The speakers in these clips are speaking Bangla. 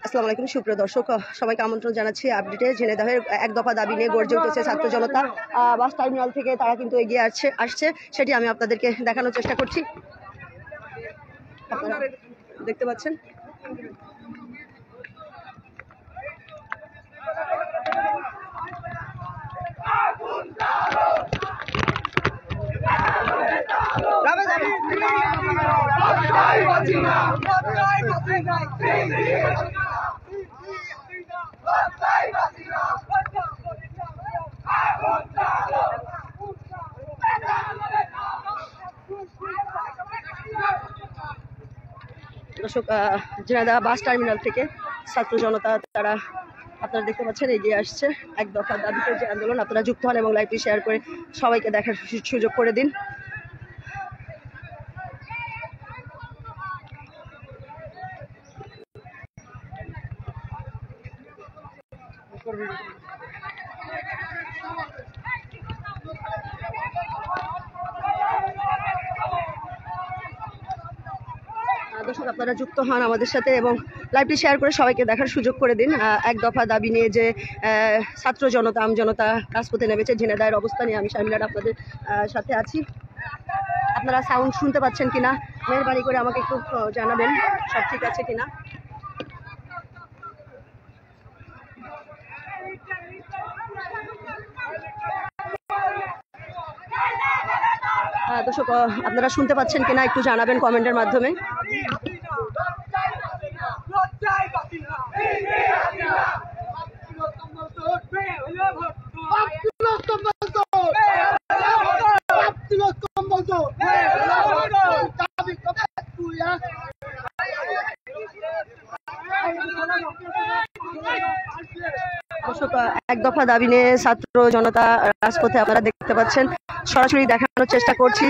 আসসালামু আলাইকুম সুপ্রিয় দর্শক, সবাইকে আমন্ত্রণ জানাচ্ছি আপডেটে। ঝিনাইদহের এক দফা দাবি নিয়ে গর্জে উঠেছে ছাত্র জনতা। বাস টার্মিনাল থেকে তারা কিন্তু এগিয়ে আসছে সেটি আমি আপনাদেরকে দেখানোর চেষ্টা করছি। আপনারা দেখতে পাচ্ছেন দর্শক, ঝিনাইদহ বাস টার্মিনাল থেকে ছাত্র জনতা তারা আপনারা দেখতে পাচ্ছেন এগিয়ে আসছে। এক দফা দাবিতে যে আন্দোলন, আপনারা যুক্ত হন এবং লাইভটি শেয়ার করে সবাইকে দেখার সুযোগ করে দিন। দর্শক, আপনারা যুক্ত হন আমাদের সাথে এবং লাইভটি শেয়ার করে সবাইকে দেখার সুযোগ করে দিন। এক দফা দাবি নিয়ে যে ছাত্র জনতা আমজনতা রাজপথে নেমেছে, ঝিনাইদহের অবস্থা নিয়ে আমি শামিলার আপনাদের সাথে আছি। আপনারা সাউন্ড শুনতে পাচ্ছেন কিনা মেহরবানি করে আমাকে একটু জানাবেন, সব ঠিক আছে কিনা। দর্শক, আপনারা শুনতে পাচ্ছেন কিনা একটু জানাবেন কমেন্টের মাধ্যমে। দর্শক, এক দফা দাবি নিয়ে ছাত্র জনতা রাজপথে আপনারা দেখতে পাচ্ছেন, সরাসরি দেখানোর চেষ্টা করছি।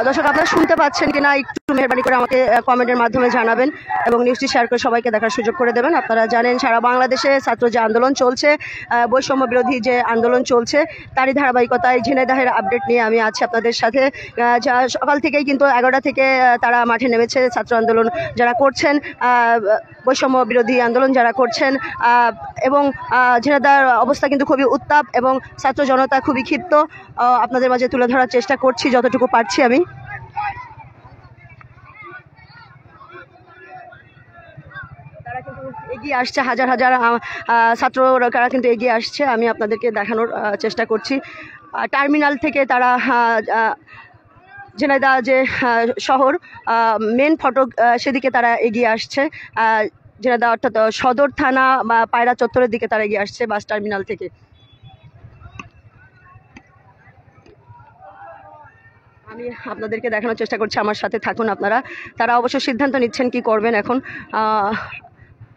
দর্শক, আপনারা শুনতে পাচ্ছেন কিনা একটু মেহরবানি করে আমাকে কমেন্টের মাধ্যমে জানাবেন এবং নিউজটি শেয়ার করে সবাইকে দেখার সুযোগ করে দেবেন। আপনারা জানেন সারা বাংলাদেশে ছাত্র যে আন্দোলন চলছে, বৈষম্য বিরোধী যে আন্দোলন চলছে, তারই ধারাবাহিকতায় ঝিনাইদহের আপডেট নিয়ে আমি আছি আপনাদের সাথে। সকাল থেকেই কিন্তু 11টা থেকে তারা মাঠে নেমেছে ছাত্র আন্দোলন যারা করছেন, বৈষম্য বিরোধী আন্দোলন যারা করছেন, এবং ঝিনাইদহের অবস্থা কিন্তু খুবই উত্তাপ এবং ছাত্র জনতা খুবই ক্ষিপ্ত। আপনাদের মাঝে তুলে ধরার চেষ্টা করছি যতটুকু পারছি আমি। তারা কিন্তু এগিয়ে আসছে, হাজার হাজার ছাত্ররা কিন্তু এগিয়ে আসছে, আমি আপনাদেরকে দেখানোর চেষ্টা করছি। টার্মিনাল থেকে তারা ঝিনাইদহ যে শহর মেন ফটক সেদিকে তারা এগিয়ে আসছে। ঝিনাইদহ অর্থাৎ সদর থানা বা পায়রা চত্বরের দিকে তারা এগিয়ে আসছে বাস টার্মিনাল থেকে। আমি আপনাদেরকে দেখানোর চেষ্টা করছি, আমার সাথে থাকুন আপনারা। তারা অবশ্য সিদ্ধান্ত নিচ্ছেন কি করবেন এখন,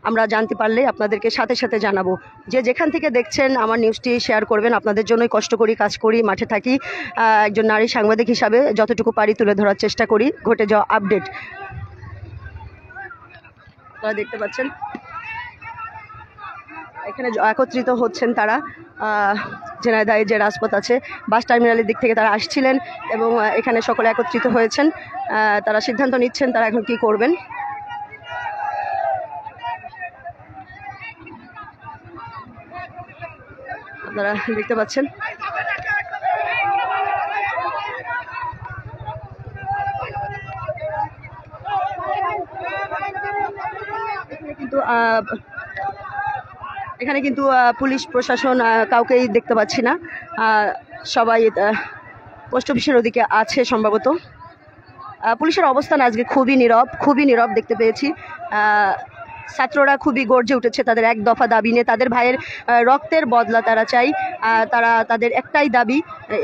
আমরা জানতে পারলে আপনাদেরকে সাথে সাথে জানাবো। যে যেখান থেকে দেখছেন আমার নিউজটি শেয়ার করবেন, আপনাদের জন্যই কষ্ট করি, কাজ করি, মাঠে থাকি। একজন নারী সাংবাদিক হিসাবে যতটুকু পারি তুলে ধরার চেষ্টা করি ঘটে যাওয়া আপডেট। আপনারা দেখতে পাচ্ছেন এখানে একত্রিত হচ্ছেন তারা। ঝিনাইদহে যে রাজপথ আছে বাস টার্মিনালের দিক থেকে তারা আসছিলেন এবং এখানে সকলে একত্রিত হয়েছেন। তারা সিদ্ধান্ত নিচ্ছেন তারা এখন কি করবেন। আপনারা দেখতে পাচ্ছেন এখানে কিন্তু পুলিশ প্রশাসন কাউকেই দেখতে পাচ্ছি না, সবাই পোস্ট অফিসের ওদিকে আছে সম্ভবত। পুলিশের অবস্থান আজকে খুবই নীরব দেখতে পেয়েছি। ছাত্ররা খুবই গর্জে উঠেছে তাদের এক দফা দাবি নিয়ে। তাদের ভাইয়ের রক্তের বদলা তারা চাই, তারা তাদের একটাই দাবি,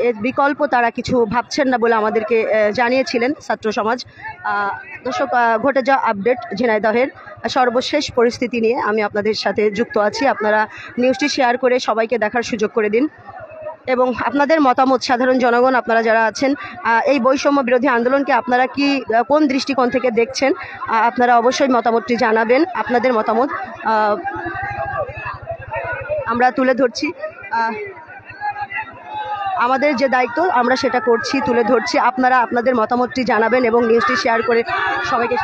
এর বিকল্প তারা কিছু ভাবছেন না বলে আমাদেরকে জানিয়েছিলেন ছাত্র সমাজ। দর্শক, ঘটে যাওয়া আপডেট ঝিনাইদহের সর্বশেষ পরিস্থিতি নিয়ে আমি আপনাদের সাথে যুক্ত আছি। আপনারা নিউজটি শেয়ার করে সবাইকে দেখার সুযোগ করে দিন এবং আপনাদের মতামত, সাধারণ জনগণ আপনারা যারা আছেন, এই বৈষম্য বিরোধী আন্দোলনকে আপনারা কোন দৃষ্টিকোণ থেকে দেখছেন, আপনারা অবশ্যই মতামতটি জানাবেন। আপনাদের মতামত আমরা তুলে ধরছি, আমাদের যে দায়িত্ব আমরা সেটা করছি, তুলে ধরছি। আপনারা আপনাদের মতামতটি জানাবেন এবং নিউজটি শেয়ার করে সবাইকে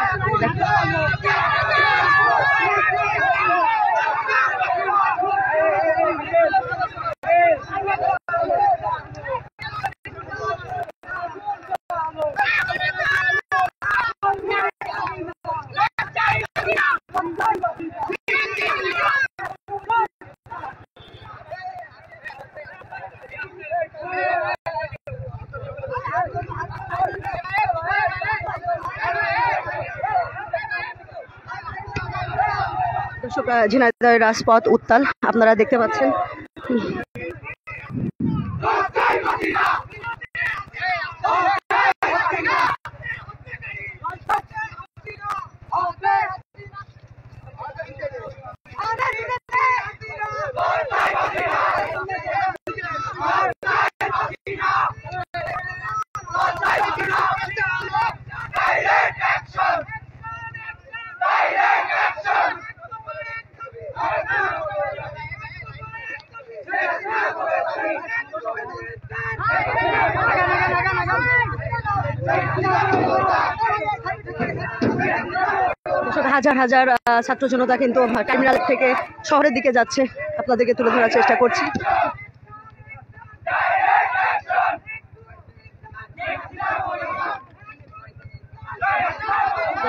দর্শক, ঝিনাইদহের রাজপথ উত্তাল আপনারা দেখতে পাচ্ছেন। হাজার হাজার ছাত্র জনতা কিন্তু টার্মিনাল থেকে শহরের দিকে যাচ্ছে, আপনাদেরকে তুলে ধরার চেষ্টা করছি।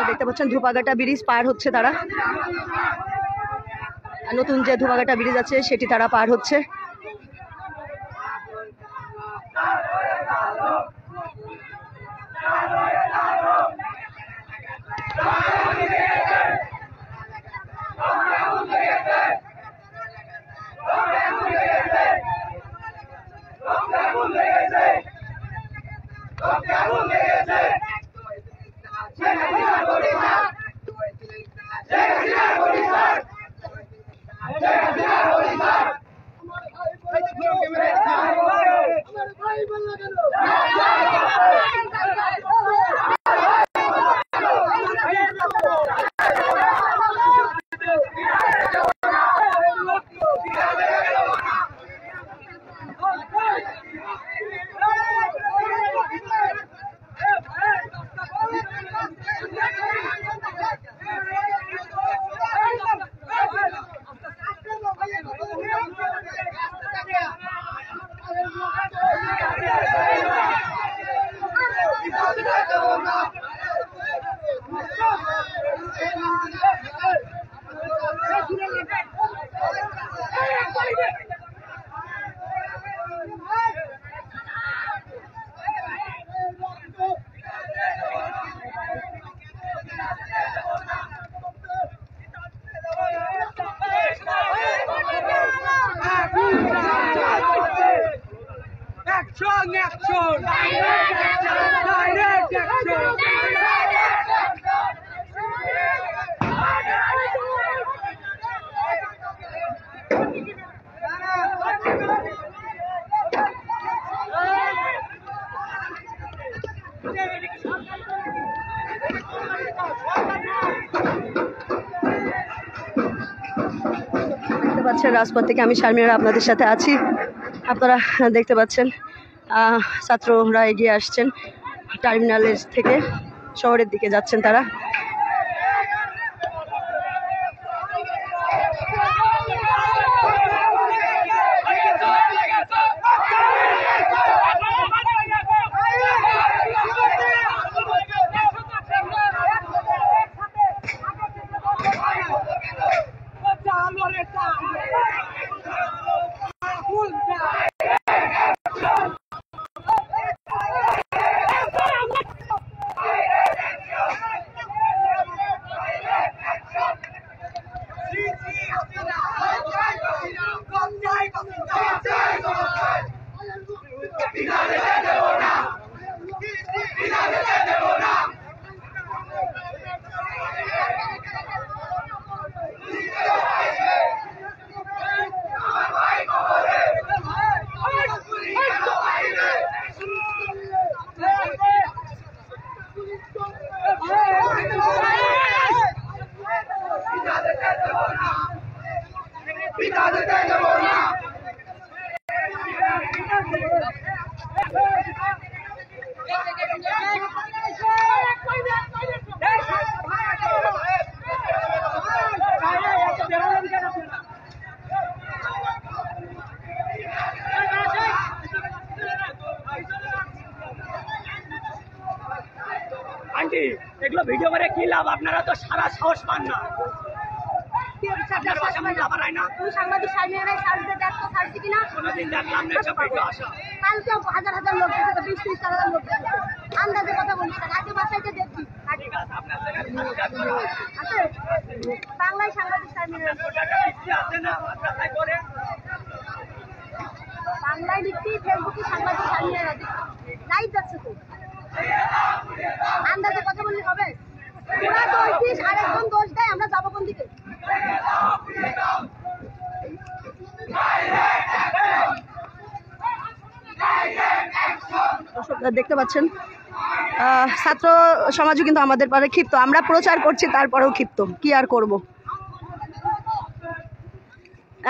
দেখতে পাচ্ছেন ধূপাঘাটা ব্রিজ পার হচ্ছে তারা, নতুন যে ধূপাঘাটা ব্রিজ আছে সেটি তারা পার হচ্ছে। Action! Action! Direct action! দেখতে পাচ্ছেন রাজপথ থেকে আমি শারমিনা আপনাদের সাথে আছি। আপনারা দেখতে পাচ্ছেন ছাত্ররা এগিয়ে আসছেন, টার্মিনালের থেকে শহরের দিকে যাচ্ছেন তারা। আন্টি এগুলো ভিডিও করে কি লাভ? আপনারা তো সারা সাহস পান না। সাংবাদিক কোনোদিন দেখলাম না একটা ভিডিও আসা। কালকে হাজার হাজার লোক দেখেছে, 20-30 হাজার লোক দেখেছে। আন্দাজে কথা বলছি, আগে বাসাইতে দেখছি। ঠিক আছে, আপনার বাংলায় সাংবাদিক টার্মিনাল। আছে না মাদ্রাসায় করে বাংলায় লিখছি, ফেসবুকে সাংবাদিক টার্মিনাল লাইভ যাচ্ছে তো। আন্দাজে কথা বললে হবে? ওরা দোষ দিস, আরেকজন দোষ দেয়, আমরা যাবো কোন দিকে? দেখতে পাচ্ছেন ছাত্র সমাজও কিন্তু আমাদের পরে ক্ষিপ্ত। আমরা প্রচার করছি তারপরেও ক্ষিপ্ত, কি আর করব।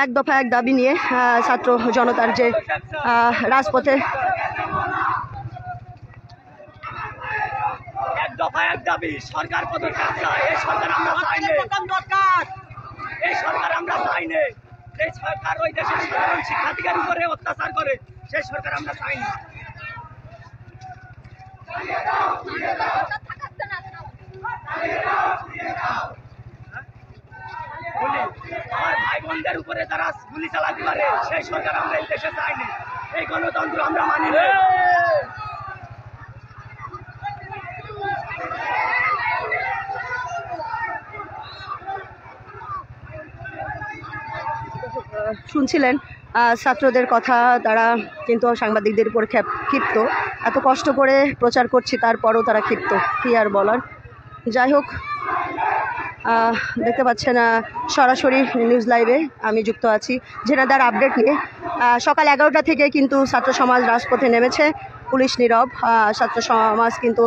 এক দফা এক দাবি নিয়ে ছাত্র জনতার যে রাজপথে এক দফা এক দাবি, সরকার পদত্যাগ চাই। এই সরকার আমরা চাই না। এই সরকার আমরা চাই না। এই সরকার ওই দেশের সাধারণ শিক্ষার্থীদের উপরে অত্যাচার করে, সেই সরকার আমরা চাই না। আমার ভাই বোনদের উপরে তারা গুলি চালাতে পারে, সেই সরকার আমরা এই দেশে চাই না। এই গণতন্ত্র আমরা মানি না। শুনছিলেন ছাত্রদের কথা, তারা কিন্তু সাংবাদিকদের উপর ক্ষিপ্ত। এত কষ্ট করে প্রচার করছি তারপরও তারা ক্ষিপ্ত, কি আর বলার। যাই হোক, দেখতে পাচ্ছেন সরাসরি নিউজ লাইভে আমি যুক্ত আছি ঝিনাইদহের আপডেট নিয়ে। সকাল 11টা থেকে কিন্তু ছাত্র সমাজ রাজপথে নেমেছে, পুলিশ নীরব। ছাত্র সমাজ কিন্তু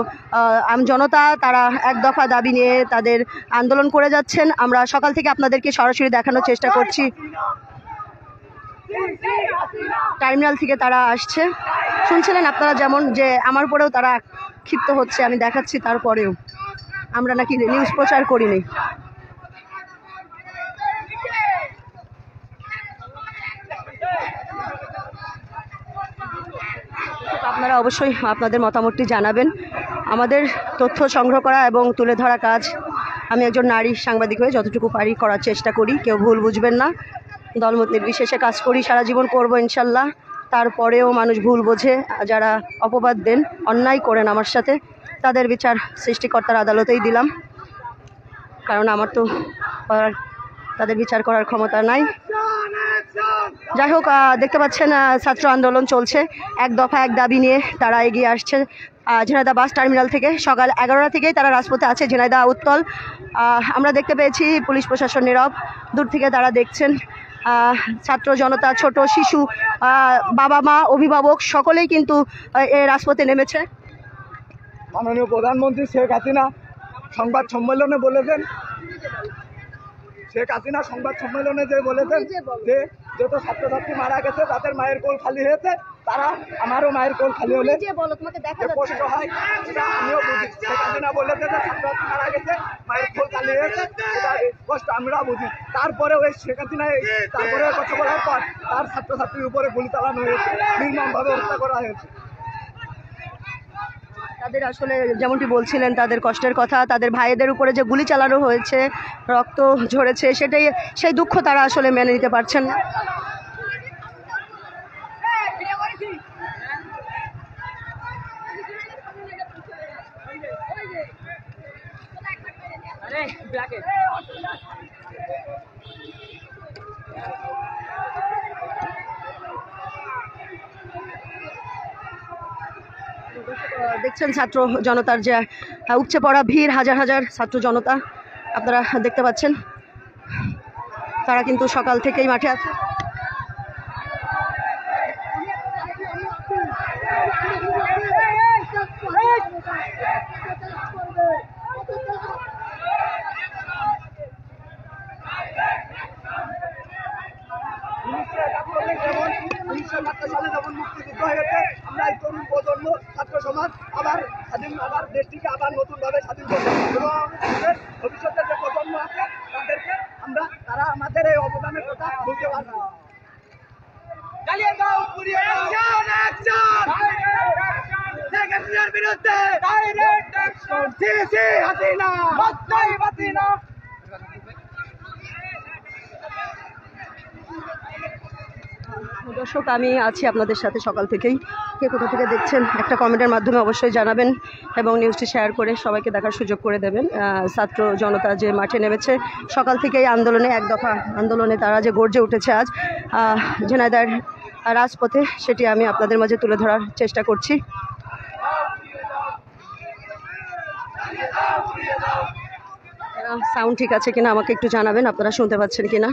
জনতা তারা এক দফা দাবি নিয়ে তাদের আন্দোলন করে যাচ্ছেন। আমরা সকাল থেকে আপনাদেরকে সরাসরি দেখানোর চেষ্টা করছি। টার্মিনাল থেকে তারা আসছে, শুনছিলেন আপনারা যেমন, যে আমার উপরেও তারা ক্ষিপ্ত হচ্ছে, আমি দেখাচ্ছি তারপরেও আমরা নাকি নিউজ প্রচার করিনি। আপনারা অবশ্যই আপনাদের মতামতটি জানাবেন। আমাদের তথ্য সংগ্রহ করা এবং তুলে ধরা কাজ আমি একজন নারী সাংবাদিক হয়ে যতটুকু পারি করার চেষ্টা করি, কেউ ভুল বুঝবেন না। দলমত নির্বিশেষে কাজ করি, সারা জীবন করব ইনশাল্লাহ। তারপরেও মানুষ ভুল বোঝে, যারা অপবাদ দেন, অন্যায় করেন আমার সাথে, তাদের বিচার সৃষ্টিকর্তার আদালতেই দিলাম, কারণ আমার তো তাদের বিচার করার ক্ষমতা নাই। যাই হোক, দেখতে পাচ্ছেন ছাত্র আন্দোলন চলছে, এক দফা এক দাবি নিয়ে তারা এগিয়ে আসছে ঝিনাইদহ বাস টার্মিনাল থেকে। সকাল 11টা থেকেই তারা রাজপথে আছে ঝিনাইদহ উত্তল। আমরা দেখতে পেয়েছি পুলিশ প্রশাসন নীরব, দূর থেকে তারা দেখছেন। ছাত্র জনতা, ছোট শিশু, বাবা মা, অভিভাবক সকলেই কিন্তু এই রাজপথে নেমেছে। মাননীয় প্রধানমন্ত্রী শেখ হাসিনা সংবাদ সম্মেলনে বলেছেন, শেখ হাসিনা সংবাদ সম্মেলনে যে বলেছেন যে যত ছাত্রছাত্রী মারা গেছে তাদের মায়ের কোল খালি হয়েছে, তারা আমারও মায়ের কোল খালি হলে কষ্ট হয়, এটা আমিও বুঝি। শেখ হাসিনা বলেছে যে ছাত্রছাত্রী মারা গেছে, মায়ের কোল খালি হয়েছে, এটা কষ্ট আমরা বুঝি। তারপরে ওই শেখ হাসিনা তারপরে কথা বলার পর তার ছাত্রছাত্রীর উপরে গুলি চালানো হয়েছে, নির্মমভাবে হত্যা করা হয়েছে। তাদের আসলে যেমনটি বলছিলেন তাদের কষ্টের কথা, তাদের ভাইদের উপরে যে গুলি চালানো হয়েছে, রক্ত ঝরেছে, সেটাই, সেই দুঃখ তারা আসলে মেনে নিতে পারছেন না। দেখছেন ছাত্র জনতার যে উপচে পড়া ভিড়, হাজার হাজার ছাত্র জনতা আপনারা দেখতে পাচ্ছেন, তারা কিন্তু সকাল থেকেই মাঠে আছে। সালে যখন মুক্তিযুদ্ধ হয়েছে, আমরা এই তরুণ প্রজন্ম ছাত্র সমাজ আবার দেশটিকে আবার নতুনভাবে স্বাধীন করবো এবং ভবিষ্যতের যে প্রজন্ম আছে তাদেরকে তারা আমাদের এই অবদানের কথা বলতে পারবে। দর্শক, আমি আছি আপনাদের সাথে সকাল থেকেই। কে কোথা থেকে দেখছেন একটা কমেন্টের মাধ্যমে অবশ্যই জানাবেন এবং নিউজটি শেয়ার করে সবাইকে দেখার সুযোগ করে দেবেন। ছাত্র জনতা যে মাঠে নেমেছে সকাল থেকেই আন্দোলনে, এক দফা আন্দোলনে তারা যে গর্জে উঠেছে আজ ঝিনাইদহের রাজপথে, সেটি আমি আপনাদের মাঝে তুলে ধরার চেষ্টা করছি। সাউন্ড ঠিক আছে কিনা আমাকে একটু জানাবেন, আপনারা শুনতে পাচ্ছেন কিনা।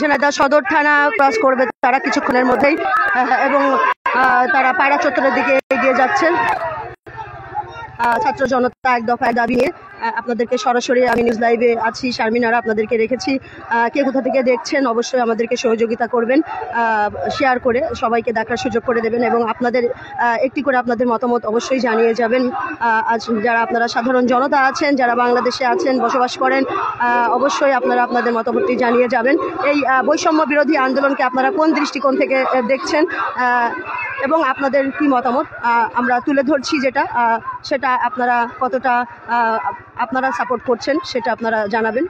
ঝিনাইদহ সদর থানা ক্রস করবে তারা কিছুক্ষণের মধ্যেই এবং তারা পায়রা চত্বরের দিকে এগিয়ে যাচ্ছেন। ছাত্র জনতা এক দফায় দাবি নিয়ে আপনাদেরকে সরাসরি আমি নিউজ লাইভে আছি, শারমিনারা আপনাদেরকে রেখেছি। কে কোথা থেকে দেখছেন অবশ্যই আমাদেরকে সহযোগিতা করবেন, শেয়ার করে সবাইকে দেখার সুযোগ করে দেবেন এবং আপনাদের একটি করে আপনাদের মতামত অবশ্যই জানিয়ে যাবেন। আজ যারা আপনারা সাধারণ জনতা আছেন, যারা বাংলাদেশে আছেন, বসবাস করেন, অবশ্যই আপনারা আপনাদের মতামতটি জানিয়ে যাবেন। এই বৈষম্য বিরোধী আন্দোলনকে আপনারা কোন দৃষ্টিকোণ থেকে দেখছেন এবং আপনাদের কি মতামত আমরা তুলে ধরছি, সেটা আপনারা কতটা আপনারা সাপোর্ট করছেন সেটা আপনারা জানাবেন।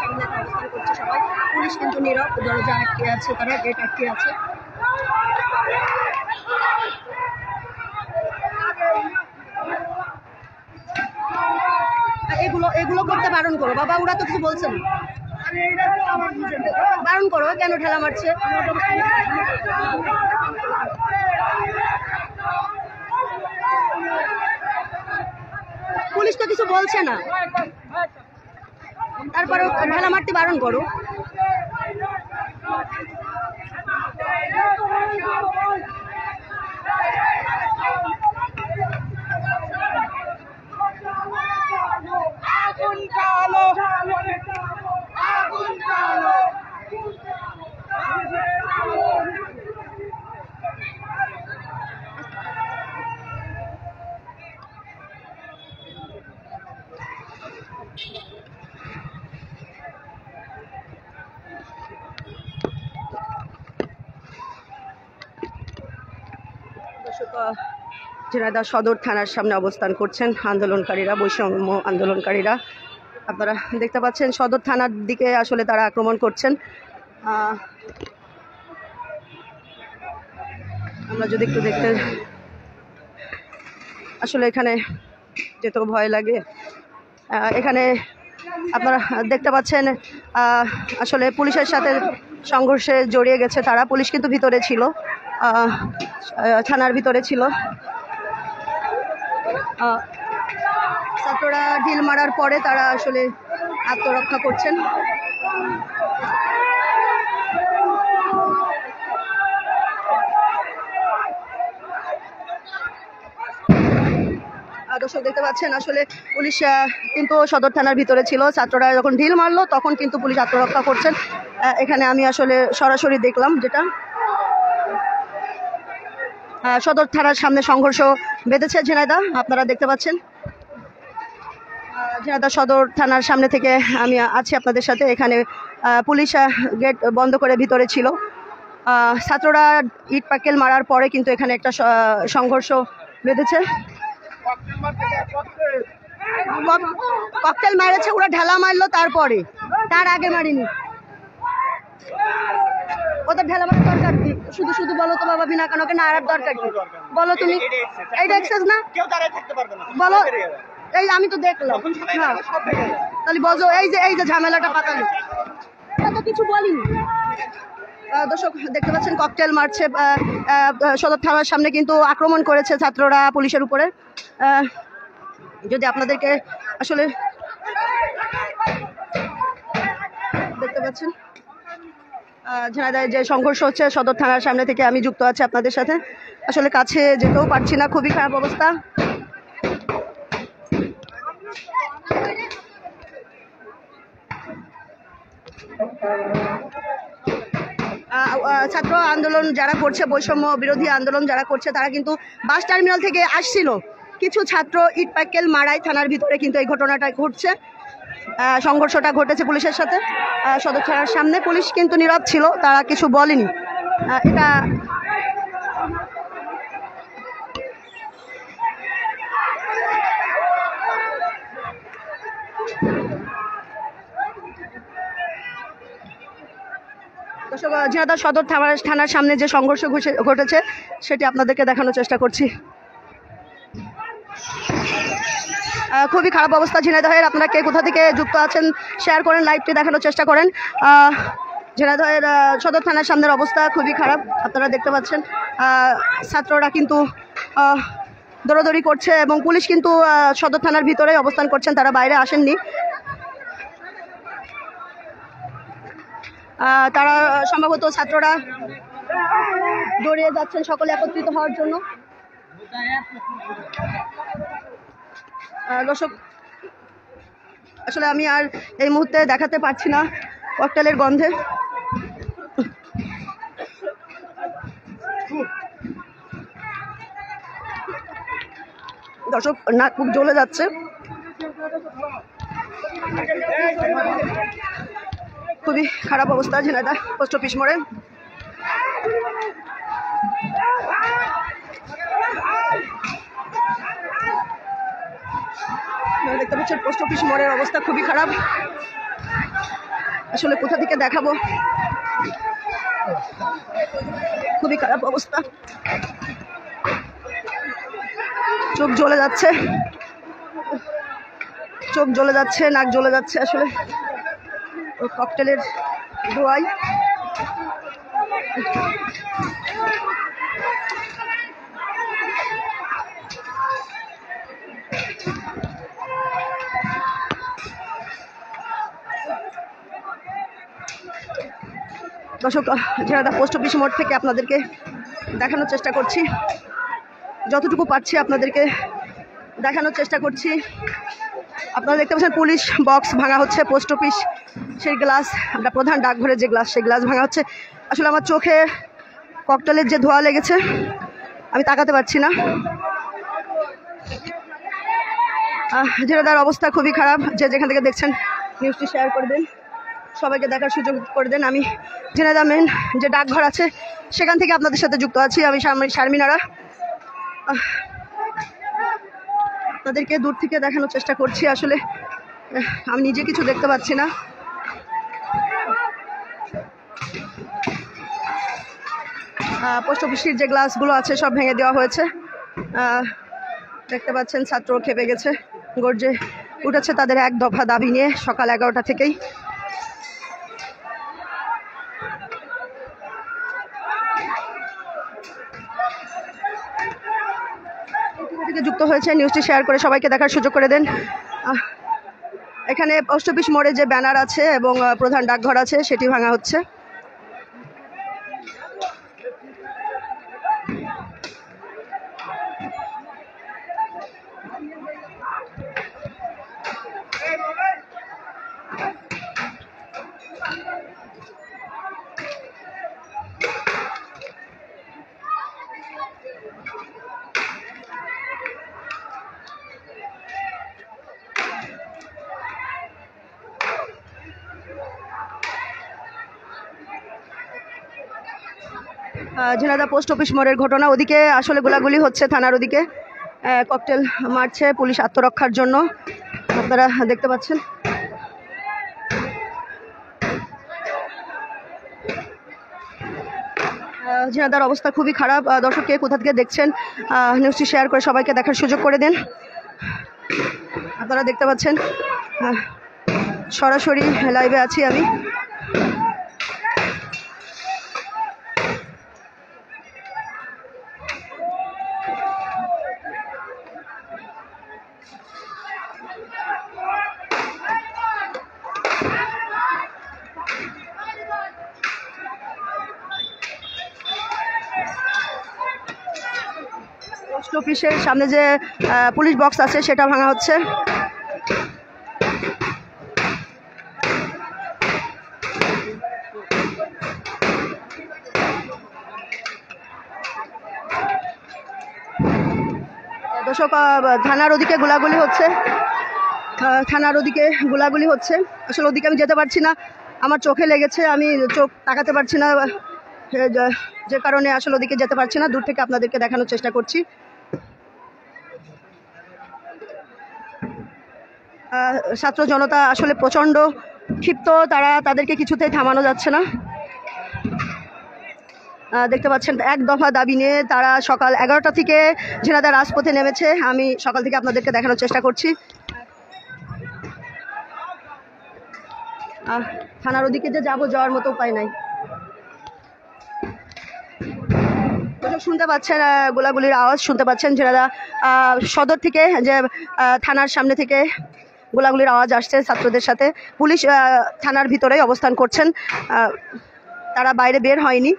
সামনে অবস্থান করছে সবাই, পুলিশ কিন্তু নীরব, দরজা আটকে আছে, তারা গেট আটকে আছে। এগুলো করতে বারণ করো বাবা, ওরা তো কিছু বলছে না, বারণ করো, কেন ঠেলা মারছে? পুলিশ তো কিছু বলছে না, তারপরে ঠেলা মারতে বারণ করো। ঝিনাইদহ সদর থানার সামনে অবস্থান করছেন আন্দোলনকারীরা, বৈষম্য আন্দোলনকারীরা। আপনারা দেখতে পাচ্ছেন সদর থানার দিকে আসলে তারা আক্রমণ করছেন। আমরা যদি একটু দেখতে, আসলে এখানে যেতেও ভয় লাগে। এখানে আপনারা দেখতে পাচ্ছেন আসলে পুলিশের সাথে সংঘর্ষে জড়িয়ে গেছে তারা। পুলিশ কিন্তু ভিতরে ছিল, থানার ভিতরে ছিল। ছাত্ররা ঢিল মারার পরে তারা আসলে আত্মরক্ষা করছেন। দর্শক দেখতে পাচ্ছেন আসলে পুলিশ কিন্তু সদর থানার ভিতরে ছিল। ছাত্ররা যখন ঢিল মারলো তখন কিন্তু পুলিশ আত্মরক্ষা করছেন। এখানে আমি আসলে সরাসরি দেখলাম যেটা সদর থানার সামনে সংঘর্ষ বেঁধেছে ঝিনাইদহ। আপনারা দেখতে পাচ্ছেন ঝিনাইদহ সদর থানার সামনে থেকে আমি আছি আপনাদের সাথে। এখানে পুলিশ গেট বন্ধ করে ভিতরে ছিল। ছাত্ররা ইট পাটকেল মারার পরে কিন্তু এখানে একটা সংঘর্ষ বেঁধেছে। ককটেল মেরেছে, ওরা ঢেলা মারলো তারপরে, তার আগে মারিনি। ওদের ঢেলা মারার দরকার কি? শুধু শুধু বলো তো বাবা, বিনা কারণে না আর দরকার কি বলো তুমি? এইটা এক্সেস না, বলো। এই আমি তো দেখলাম, হ্যাঁ তাহলে বলো। এই যে ঝামেলাটা পাতালো, তো কিছু বলিনি। দর্শক দেখতে পাচ্ছেন ককটেল মারছে। সদর থানার সামনে কিন্তু আক্রমণ করেছে ছাত্ররা পুলিশের উপরে। যদি আপনাদেরকে আসলে দেখতে পাচ্ছেন ঝিনাইদহে যে সংঘর্ষ হচ্ছে সদর থানার সামনে থেকে আমি যুক্ত আছি আপনাদের সাথে। আসলে কাছে যেতেও পারছি না, খুবই খারাপ অবস্থা। ছাত্র আন্দোলন যারা করছে, বৈষম্য বিরোধী আন্দোলন যারা করছে, তারা কিন্তু বাস টার্মিনাল থেকে আসছিল। কিছু ছাত্র ইট পাটকেল মারাই থানার ভিতরে কিন্তু এই ঘটনাটা ঘটছে। সংঘর্ষটা ঘটেছে পুলিশের সাথে সদর থানার সামনে। পুলিশ কিন্তু নীরব ছিল, তারা কিছু বলেনি। এটা ঝিনাইদহ সদর থানার সামনে যে সংঘর্ষ ঘটেছে সেটি আপনাদেরকে দেখানোর চেষ্টা করছি। খুবই খারাপ অবস্থা ঝিনাইদহের। আপনারা কে কোথা থেকে যুক্ত আছেন শেয়ার করেন, লাইভটি দেখানোর চেষ্টা করেন। ঝিনাইদহের সদর থানার সামনের অবস্থা খুবই খারাপ, আপনারা দেখতে পাচ্ছেন। ছাত্ররা কিন্তু দৌড়াদৌড়ি করছে এবং পুলিশ কিন্তু সদর থানার ভিতরে অবস্থান করছেন, তারা বাইরে আসেননি। তারা সম্ভবত ছাত্ররা দৌড়িয়ে যাচ্ছেন সকলে একত্রিত হওয়ার জন্য। দর্শক আসলে আমি আর এই মুহূর্তে দেখাতে পারছি না ককটেলের গন্ধে। দর্শক নাক মুখ জ্বলে যাচ্ছে, খুবই খারাপ অবস্থা ঝিনাইদহ পোস্ট অফিস মোড়ে। দেখতে পাচ্ছেন পোস্ট অফিস মোড়ের অবস্থা খুবই খারাপ। আসলে কোথা থেকে দেখাবো, খুবই খারাপ অবস্থা। চোখ জ্বলে যাচ্ছে, চোখ জ্বলে যাচ্ছে, নাক জ্বলে যাচ্ছে আসলে ককটেলের ধোঁয়ায়। দর্শক, ঝিনাইদহ পোস্ট অফিস মোড় থেকে আপনাদেরকে দেখানোর চেষ্টা করছি, যতটুকু পারছি আপনাদেরকে দেখানোর চেষ্টা করছি। আপনারা দেখতে পাচ্ছেন পুলিশ বক্স ভাঙা হচ্ছে, পোস্ট অফিস সেই গ্লাস, আমরা প্রধান ডাকঘরের যে গ্লাস, সেই গ্লাস ভাঙা হচ্ছে। আসলে আমার চোখে ককটেলের যে ধোঁয়া লেগেছে, আমি তাকাতে পারছি না। ঝিনাইদহের অবস্থা খুবই খারাপ। যে যেখান থেকে দেখছেন নিউজটি শেয়ার করে দেন, সবাইকে দেখার সুযোগ করে দেন। আমি ঝিনাইদহ মেন যে ডাকঘর আছে সেখান থেকে আপনাদের সাথে যুক্ত আছি। আমি শারমিনারা তাদেরকে দূর থেকে দেখানোর চেষ্টা করছি। আসলে আমি নিজে কিছু দেখতে পাচ্ছি না। পোস্ট অফিসের যে গ্লাসগুলো আছে সব ভেঙে দেওয়া হয়েছে। দেখতে পাচ্ছেন ছাত্র খেপে গেছে, গর্জে উঠেছে তাদের এক দফা দাবি নিয়ে সকাল 11টা থেকেই। যুক্ত হয়েছে, নিউজটি শেয়ার করে সবাইকে দেখার সুযোগ করে দেন। এখানে পোস্ট অফিস মোড়ে যে ব্যানার আছে এবং প্রধান ডাকঘর আছে সেটি ভাঙা হচ্ছে। ঝিনাইদহ পোস্ট অফিস মোড়ের ঘটনা, ওদিকে আসলে গোলাগুলি হচ্ছে, থানার ওদিকে ককটেল মারছে পুলিশ আত্মরক্ষার জন্য, আপনারা দেখতে পাচ্ছেন। ঝিনাইদহের অবস্থা খুবই খারাপ। দর্শক, কে কোথা থেকে দেখছেন নিউজটি শেয়ার করে সবাইকে দেখার সুযোগ করে দেন। আপনারা দেখতে পাচ্ছেন সরাসরি লাইভে আছি আমি। পোস্ট অফিসের সামনে যে পুলিশ বক্স আছে সেটা ভাঙা হচ্ছে। দর্শক, থানার ওদিকে গোলাগুলি হচ্ছে, থানার ওদিকে গোলাগুলি হচ্ছে। আসলে ওদিকে আমি যেতে পারছি না, আমার চোখে লেগেছে, আমি চোখ তাকাতে পারছি না, যে কারণে আসলে ওদিকে যেতে পারছি না। দূর থেকে আপনাদেরকে দেখানোর চেষ্টা করছি। ছাত্র জনতা আসলে প্রচণ্ড ক্ষিপ্ত, তাদেরকে কিছুতেই থামানো যাচ্ছে না। দেখতে পাচ্ছেন এক দফা দাবি নিয়ে তারা সকাল 11টা থেকে ঝিনাইদহ রাজপথে নেমেছে। আমি সকাল থেকে আপনাদেরকে দেখানোর চেষ্টা করছি। থানার ওদিকে যে যাওয়ার মতো উপায় নাই। শুনতে পাচ্ছেন গোলাগুলির আওয়াজ, শুনতে পাচ্ছেন ঝিনাইদহ সদর থেকে, যে থানার সামনে থেকে গোলাগুলির আওয়াজ আসছে ছাত্রদের সাথে। পুলিশ থানার ভিতরেই অবস্থান করছেন, তারা বাইরে বের হয়নি।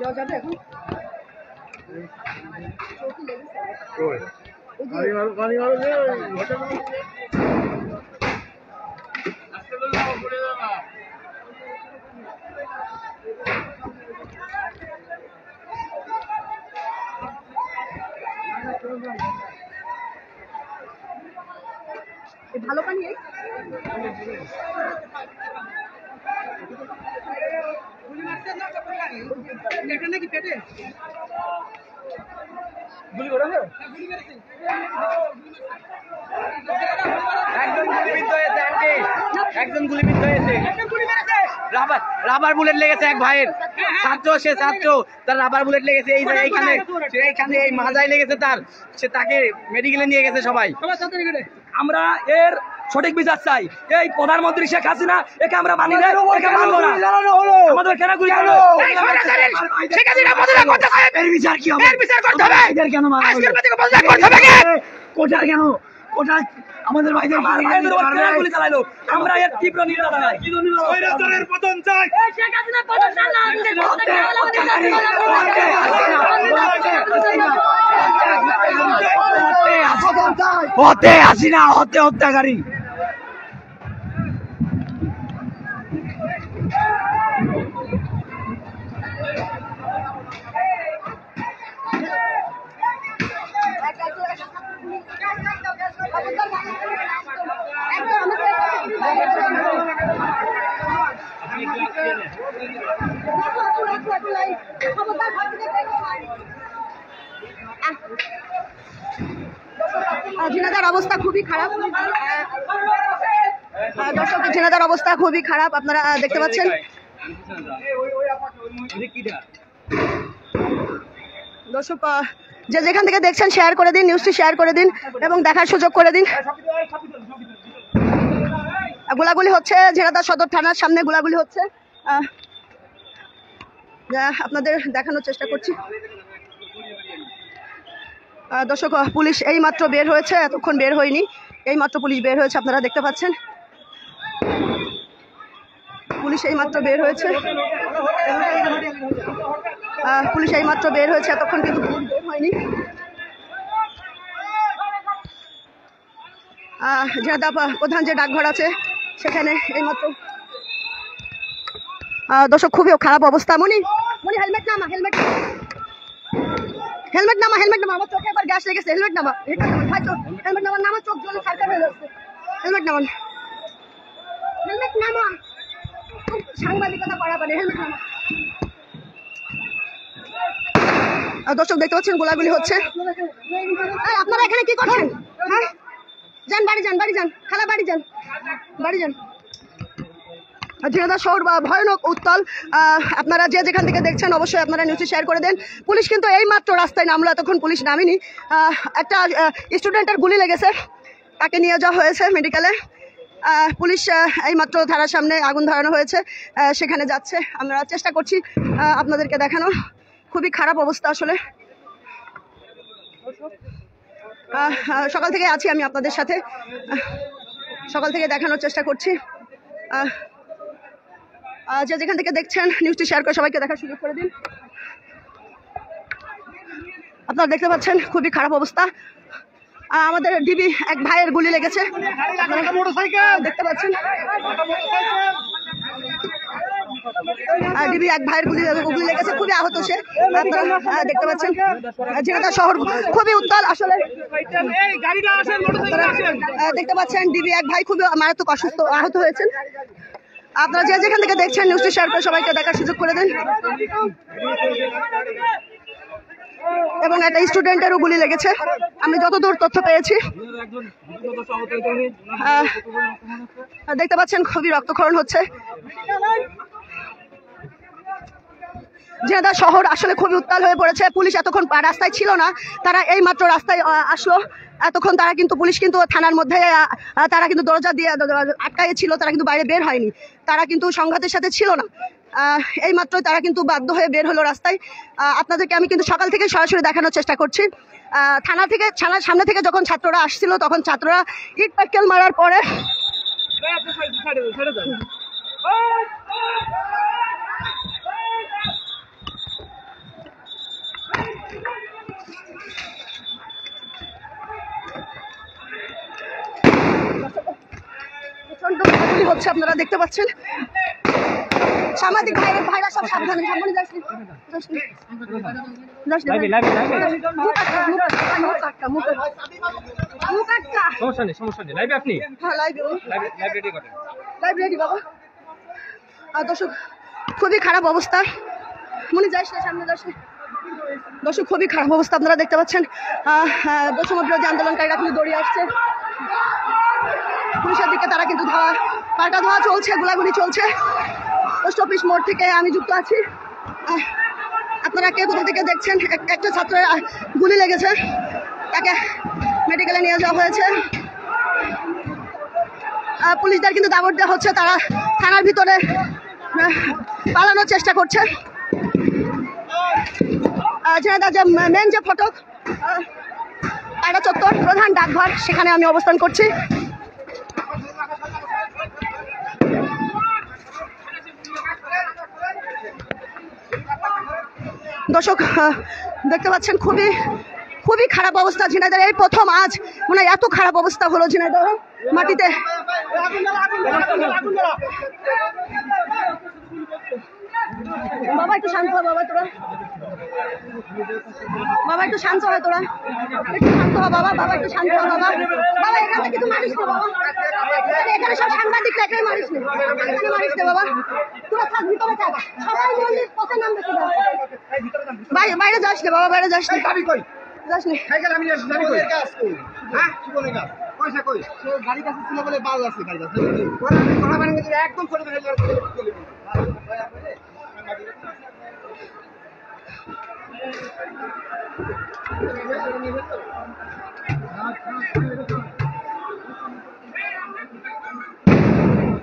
যাওয়া যাবে এখন? ভালো পানি নাকি পেটে গুলি করেছে, একজন গুলিবিদ্ধ হয়েছে, একজন গুলিবিদ্ধ হয়েছে। রাবার বুলেট লেগেছে এক ভাইয়ের, ছাত্র, সে ছাত্র, তার রাবার বুলেট লেগেছে এইখানে এই মাজায় লেগেছে তার, সে তাকে মেডিকেলে নিয়ে গেছে সবাই। আমরা এর সঠিক বিচার চাই। এই প্রধানমন্ত্রী শেখ হাসিনা, একে আমরা মানি না, একে মানবো না। আমাদের কেন গুলি চালানো? এর বিচার কি হবে? এর বিচার করতে হবে। এদের কেন মারা হলো? কোটা কেন? কোটা আমাদের ভাইদের গুলি চালাইলো। আমরা এর তীব্র নিন্দা জানাই। স্বৈরাচারের পতন চাই। শেখ হাসিনার পতন চাই না। হতে হাসিনা, হতে হত্যাকারী। ঝিনাইদহের অবস্থা খুবই খারাপ। দর্শক, ঝিনাইদহের অবস্থা খুবই খারাপ, আপনারা দেখতে পাচ্ছেন। দর্শক, যে যেখান থেকে দেখছেন শেয়ার করে দিন, নিউজটি শেয়ার করে দিন এবং দেখার সুযোগ করে দিন। গোলাগুলি হচ্ছে ঝিনাইদহ সদর থানার সামনে, গোলাগুলি হচ্ছে, আপনাদের দেখানোর চেষ্টা করছি। দর্শক, পুলিশ এই মাত্র বের হয়েছে, এতক্ষণ বের হয়নি, এই মাত্র পুলিশ বের হয়েছে, আপনারা দেখতে পাচ্ছেন। পুলিশ এই মাত্র বের হয়েছে, পুলিশ এই মাত্র বের হয়েছে, এতক্ষণ কিন্তু পুলিশ বের হয়নি। ঝিনাইদহ প্রধান যে ডাকঘর আছে সেখানে এই মাত্র। দর্শক, খুবই খারাপ অবস্থা। মনি হেলমেট নামা, হেলমেট নামা, হেলমেট নামা, আমার চোখে একবার গ্যাস লেগেছে, হেলমেট নামা, হেলমেট নামা, নামা, চোখ জলে সার্কার হয়ে যাচ্ছে, হেলমেট নামান, হেলমেট নামা, সাংবাদিকতা করা পারে, হেলমেট নামা। দর্শক, দেখতে পাচ্ছেন গোলাগুলি হচ্ছে। আপনারা এখানে কি করছেন? হ্যাঁ, যান বাড়ি যান, বাড়ি যান, খালা বাড়ি যান, বাড়ি যান। ঝিনাইদহ শহর ভয়ানক উত্তাল। আপনারা যে যেখান থেকে দেখছেন অবশ্যই আপনারা নিউজটি শেয়ার করে দেন। পুলিশ কিন্তু এই মাত্র রাস্তায় নামলো, এতক্ষণ পুলিশ নামেনি। একটা স্টুডেন্টের গুলি লেগেছে, তাকে নিয়ে যাওয়া হয়েছে মেডিকেলে। পুলিশ এই মাত্র থানার সামনে আগুন ধরানো হয়েছে, সেখানে যাচ্ছে। আমরা চেষ্টা করছি আপনাদেরকে দেখানো। খুবই খারাপ অবস্থা আসলে। সকাল থেকে আছি আমি আপনাদের সাথে, সকাল থেকে দেখানোর চেষ্টা করছি। যে যেখান থেকে দেখছেন নিউজটি শেয়ার করে সবাইকে দেখার সুযোগ করে দিন। আপনারা দেখতে পাচ্ছেন খুবই খারাপ অবস্থা। আমাদের ডিবি এক ভাইয়ের গুলি লেগেছে, দেখতে পাচ্ছেন। ডিবি এক ভাইয়ের গুলি লেগেছে, খুবই আহত সে, আপনারা দেখতে পাচ্ছেন। ঝিনাইদহ শহর খুবই উত্তাল আসলে। দেখতে পাচ্ছেন ডিবি এক ভাই খুবই মারাত্মক অসুস্থ, আহত হয়েছেন। আপনারা যে যেখান থেকে দেখছেন নিউজটি শেয়ার করে সবাইকে দেখার সুযোগ করে দেন। এবং একটা স্টুডেন্টেরও গুলি লেগেছে আমি যতদূর তথ্য পেয়েছি। দেখতে পাচ্ছেন খুবই রক্তক্ষরণ হচ্ছে। ঝিনাইদহ শহর আসলে খুবই উত্তাল হয়ে পড়েছে। পুলিশ এতক্ষণ রাস্তায় ছিল না, তারা এই মাত্র রাস্তায় আসলো। এতক্ষণ তারা কিন্তু পুলিশ কিন্তু থানার মধ্যে, তারা কিন্তু দরজা দিয়ে আটকাইয়ে ছিল, তারা কিন্তু বাইরে বের হয়নি, তারা কিন্তু সংঘাতের সাথে ছিল না। এই মাত্র তারা কিন্তু বাধ্য হয়ে বের হলো রাস্তায়। আপনাদেরকে আমি কিন্তু সকাল থেকে সরাসরি দেখানোর চেষ্টা করছি। থানার সামনে থেকে যখন ছাত্ররা আসছিল তখন ছাত্ররা ইট পাটকেল মারার পরে প্রচন্ড গুলি হচ্ছে, আপনারা দেখতে পাচ্ছেন। সাংবাদিক ভাইরা সব সাবধানে, সামনে যাসনি, দর্শক খুবই খারাপ অবস্থা, মনে যাস না, সামনে যাস না। দর্শক খুবই খারাপ অবস্থা, আপনারা দেখতে পাচ্ছেন। বৈষম্য বিরোধী আন্দোলনকারীরা কিন্তু দৌড়িয়ে আসছে পুলিশের দিকে, তারা কিন্তু পাল্টা ধাওয়া চলছে, গোলাগুলি চলছে। পোস্ট অফিস মোড় থেকে আমি যুক্ত আছি। আপনারা কে কোথা থেকে দেখছেন, একটা ছাত্রের গুলি লেগেছে, তাকে মেডিকেলে নিয়ে যাওয়া হয়েছে। পুলিশদের কিন্তু দাবড় দেওয়া হচ্ছে, তারা থানার ভিতরে পালানোর চেষ্টা করছে। ঝিনাইদহ যে মেন যে ফটক পায়রা চত্বর প্রধান ডাকঘর, সেখানে আমি অবস্থান করছি। দর্শক দেখতে পাচ্ছেন খুবই খুবই খারাপ অবস্থা ঝিনাইদহ। এই প্রথম আজ মানে এত খারাপ অবস্থা হলো ঝিনাইদহ মাটিতে। বাবা একটু শান্ত হয়, বাবা তোরা, বাবা একটু শান্ত হয়, তোরা একটু শান্ত হয় বাবা, বাবা একটু শান্ত হয় বাবা। বাবা এখানে কিছু মারিস না বাবা, এখানে সব সাংবাদিক এখানে মারিস না, এখানে মারিস না বাবা, তোরা থাক ভিতরে থাক, সবাই মন্দির পথে নামবে, বাইরে যাস না বাবা, বাইরে যাস না, যাস না। গাড়ির কাছে ছিল বলে বাল আছে, গাড়ির কাছে একদম ছোট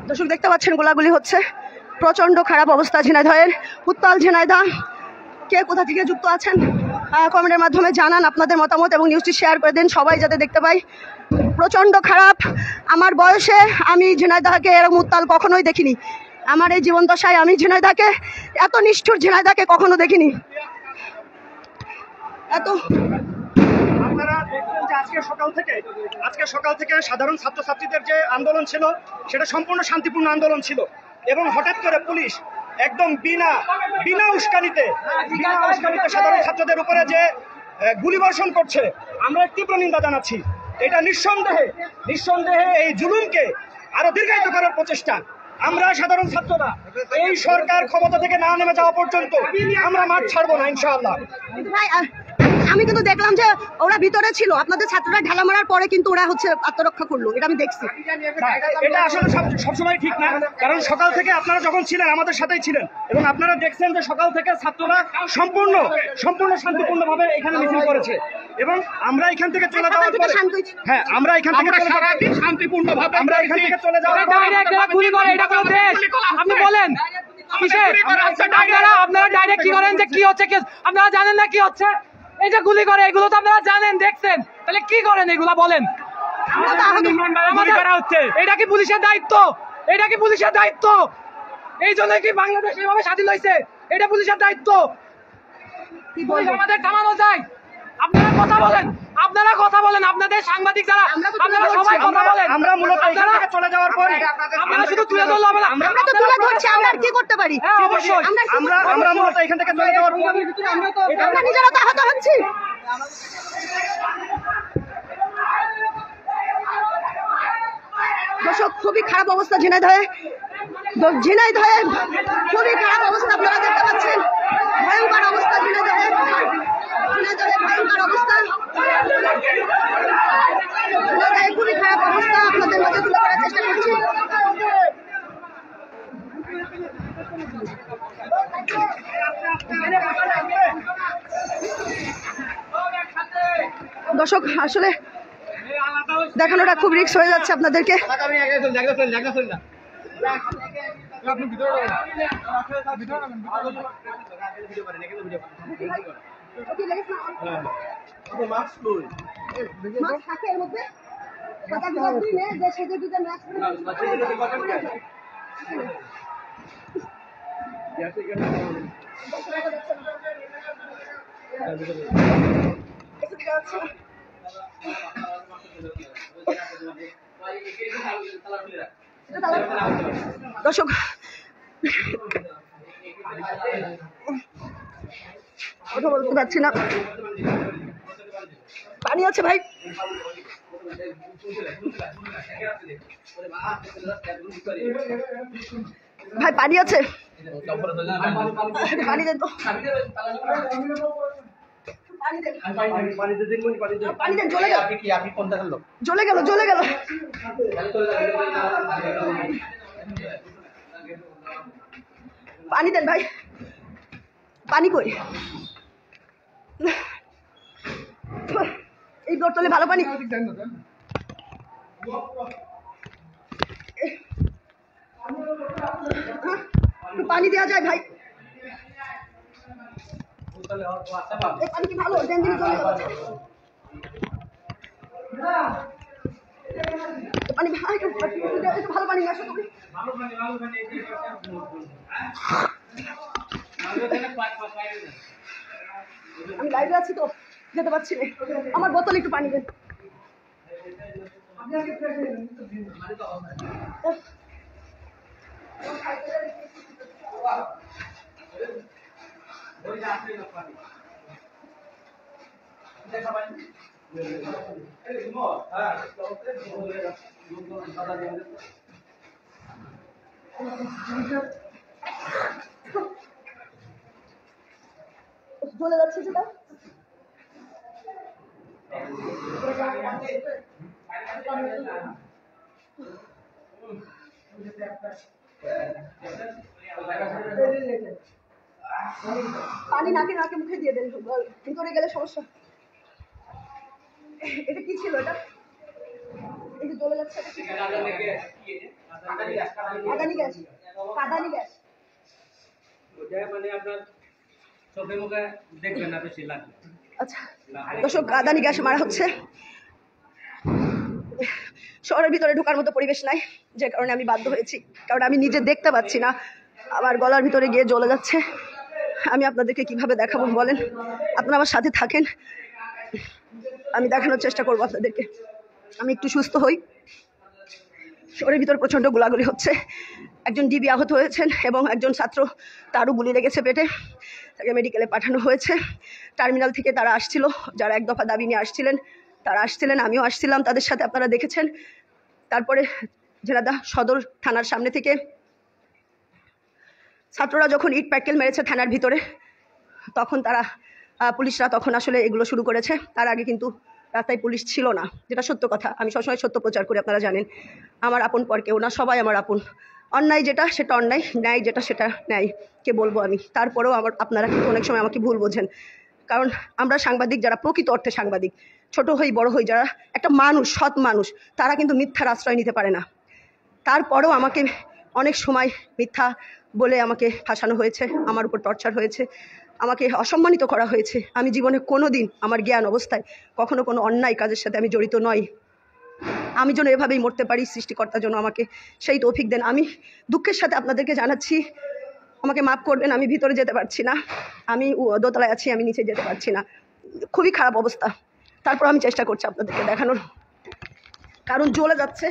দর্শক দেখতে পাচ্ছেন গোলাগুলি হচ্ছে, প্রচন্ড খারাপ অবস্থা ঝিনাইদহের, উত্তাল ঝিনাইদহ। কে কোথা থেকে যুক্ত আছেন কমেন্টের মাধ্যমে জানান আপনাদের মতামত এবং নিউজটি শেয়ার করে দিন সবাই যাতে দেখতে পাই। প্রচন্ড খারাপ। আমার বয়সে আমি ঝিনাইদহকে এরকম উত্তাল কখনোই দেখিনি। আমার এই জীবন দশায় আমি ঝিনাইদহকে এত নিষ্ঠুর ঝিনাইদহকে কখনো দেখিনি। এত আপনারা দেখছেন যে আজকে সকাল থেকে সাধারণ ছাত্রছাত্রীদের যে আন্দোলন ছিল সেটা সম্পূর্ণ শান্তিপূর্ণ আন্দোলন ছিল, এবং হঠাৎ করে পুলিশ একদম বিনা উস্কানিতে সাধারণ ছাত্রদের উপরে যে গুলিবর্ষণ করছে, আমরা তীব্র নিন্দা জানাচ্ছি। এটা নিঃসন্দেহে এই জুলুমকে আরো দীর্ঘায়িত করার প্রচেষ্টা। আমরা সাধারণ ছাত্ররা এই সরকার ক্ষমতা থেকে না নেমে যাওয়া পর্যন্ত আমরা মাঠ ছাড়বো না ইনশাআল্লাহ। আমি কিন্তু দেখলাম যে ওরা ভিতরে ছিল, আপনাদের ছাত্ররা ঢালা মারার পরে কিন্তু ওরা হচ্ছে আত্মরক্ষা করলো, এটা আমি দেখছি। এটা আসলে সবসময় ঠিক না, কারণ সকাল থেকে আপনারা যখন ছিলেন আমাদের সাথেই ছিলেন, এবং আপনারা দেখছেন যে সকাল থেকে ছাত্ররা সম্পূর্ণ শান্তিপূর্ণভাবে এখানে মিছিল করেছে, এবং আমরা এখান থেকে চলে যাওয়ার পরে হ্যাঁ আমরা এখান থেকে শান্তিপূর্ণভাবে আমরা এখান থেকে চলে যাওয়ার পরে গুলি করে, এটা কোনো দেশ? আপনি বলেন কিসের? আপনারা ডাইরেক্ট কি করেন যে কি হচ্ছে, আপনারা জানেন না কি হচ্ছে? এই যে গুলি করে, এগুলো তো আপনারা জানেন, দেখছেন, তাহলে কি করেন এগুলা বলেন? এটা কি পুলিশের দায়িত্ব? এটা কি পুলিশের দায়িত্ব? এই জন্য কি বাংলাদেশ এভাবে স্বাধীন হয়েছে? এটা পুলিশের দায়িত্ব? আমাদের থামানো যায়? আপনারা কথা বলেন, আপনাদের সাংবাদিক যারা, আপনারা সবাই কথা বলেন। আমরা মূলত এখান থেকে চলে যাওয়ার পরে আপনারা শুধু তুলে ধরলে হবে না, আমরা তো তুলে ধরছি, আমরা আর কি করতে পারি? হ্যাঁ অবশ্যই। আমরা মূলত এখান থেকে চলে যাওয়ার পরে আমরা নিজেরা তো আহত হচ্ছি। দর্শক খুবই খারাপ অবস্থা ঝিনাইদহে, খুবই খারাপ অবস্থা, আপনারা দেখতে পাচ্ছেন ভয়ঙ্কর অবস্থা ঝিনাইদহে, ভয়ঙ্কর অবস্থা, খুবই খারাপ অবস্থা, আপনাদের মাঝে তুলে ধরার চেষ্টা করছি। দর্শক আসলে দেখানোটা খুব রিস্ক হয়ে যাচ্ছে আপনাদেরকে। দর্শক কথা বলতে পারছি না, পানি আছে ভাই? ভাই পানি আছে? পানি দেন তো, পানি দেন, জ্বলে গেল। পানি দেন ভাই, পানি কই? এই বোতলে ভালো পানি। একটু পানি দেওয়া যায় ভাই? এই পানি কি ভালো? দিন দিন চলে যাচ্ছে পানি ভাই, একটু ভালো পানি নিয়ে আসো তুমি। আমি লাইভে আছি তো যেতে পারছি না, আমার বোতলে একটু পানি দেন। চলে যাচ্ছে সেটা। পানি নাকে নাকে মুখে দিয়ে দেন, ভিতরে গেলে সমস্যা। এটা কি ছিল? এটা এই যে জ্বলে যাচ্ছে, কাদানি গ্যাস। কাদানি গ্যাস মানে আপনার চোখে মুখে দেখবেন না বেশি লাগবে। আচ্ছা দর্শক, কাদানি গ্যাস মারা হচ্ছে। শহরের ভিতরে ঢোকার মতো পরিবেশ নাই, যে কারণে আমি বাধ্য হয়েছি, কারণ আমি নিজে দেখতে পাচ্ছি না, আমার গলার ভিতরে গিয়ে জ্বলে যাচ্ছে। আমি আপনাদেরকে কিভাবে দেখাবো বলেন? আপনারা আমার সাথে থাকেন, আমি দেখানোর চেষ্টা করবো আপনাদেরকে। আমি একটু সুস্থ হই। শহরের ভিতরে প্রচণ্ড গোলাগুলি হচ্ছে। একজন ডিবি আহত হয়েছেন এবং একজন ছাত্র, তারও গুলি লেগেছে পেটে, তাকে মেডিকেলে পাঠানো হয়েছে। টার্মিনাল থেকে তারা আসছিল, যারা এক দফা দাবি নিয়ে আসছিলেন তারা আসছিলেন, আমিও আসছিলাম তাদের সাথে, আপনারা দেখেছেন। তারপরে ঝিনাইদহ সদর থানার সামনে থেকে ছাত্ররা যখন ইট প্যাকেল মেরেছে থানার ভিতরে, তখন তারা পুলিশরা তখন আসলে এগুলো শুরু করেছে। তার আগে কিন্তু রাস্তায় পুলিশ ছিল না, যেটা সত্য কথা। আমি সবসময় সত্য প্রচার করি, আপনারা জানেন। আমার আপন পর কেউ না, সবাই আমার আপন। অন্যায় যেটা সেটা অন্যায়, ন্যায় যেটা সেটা ন্যায়, কে বলবো আমি। তারপরেও আপনারা কিন্তু অনেক সময় আমাকে ভুল বোঝেন, কারণ আমরা সাংবাদিক, যারা প্রকৃত অর্থে সাংবাদিক, ছোট হই বড় হই, যারা একটা মানুষ, সৎ মানুষ, তারা কিন্তু মিথ্যার আশ্রয় নিতে পারে না। তারপরেও আমাকে অনেক সময় মিথ্যা বলে আমাকে ফাঁসানো হয়েছে, আমার উপর টর্চার হয়েছে, আমাকে অসম্মানিত করা হয়েছে। আমি জীবনে কোনো দিন আমার জ্ঞান অবস্থায় কখনো কোনো অন্যায় কাজের সাথে আমি জড়িত নই। আমি যেন এভাবেই মরতে পারি, সৃষ্টিকর্তা যেন আমাকে সেই তৌফিক দেন। আমি দুঃখের সাথে আপনাদেরকে জানাচ্ছি, আমাকে মাফ করবেন, আমি ভিতরে যেতে পারছি না। আমি দোতলায় আছি, আমি নিচে যেতে পারছি না, খুবই খারাপ অবস্থা। তারপর আমি চেষ্টা করছি আপনাদেরকে দেখানোর, কারণ জ্বলে যাচ্ছে,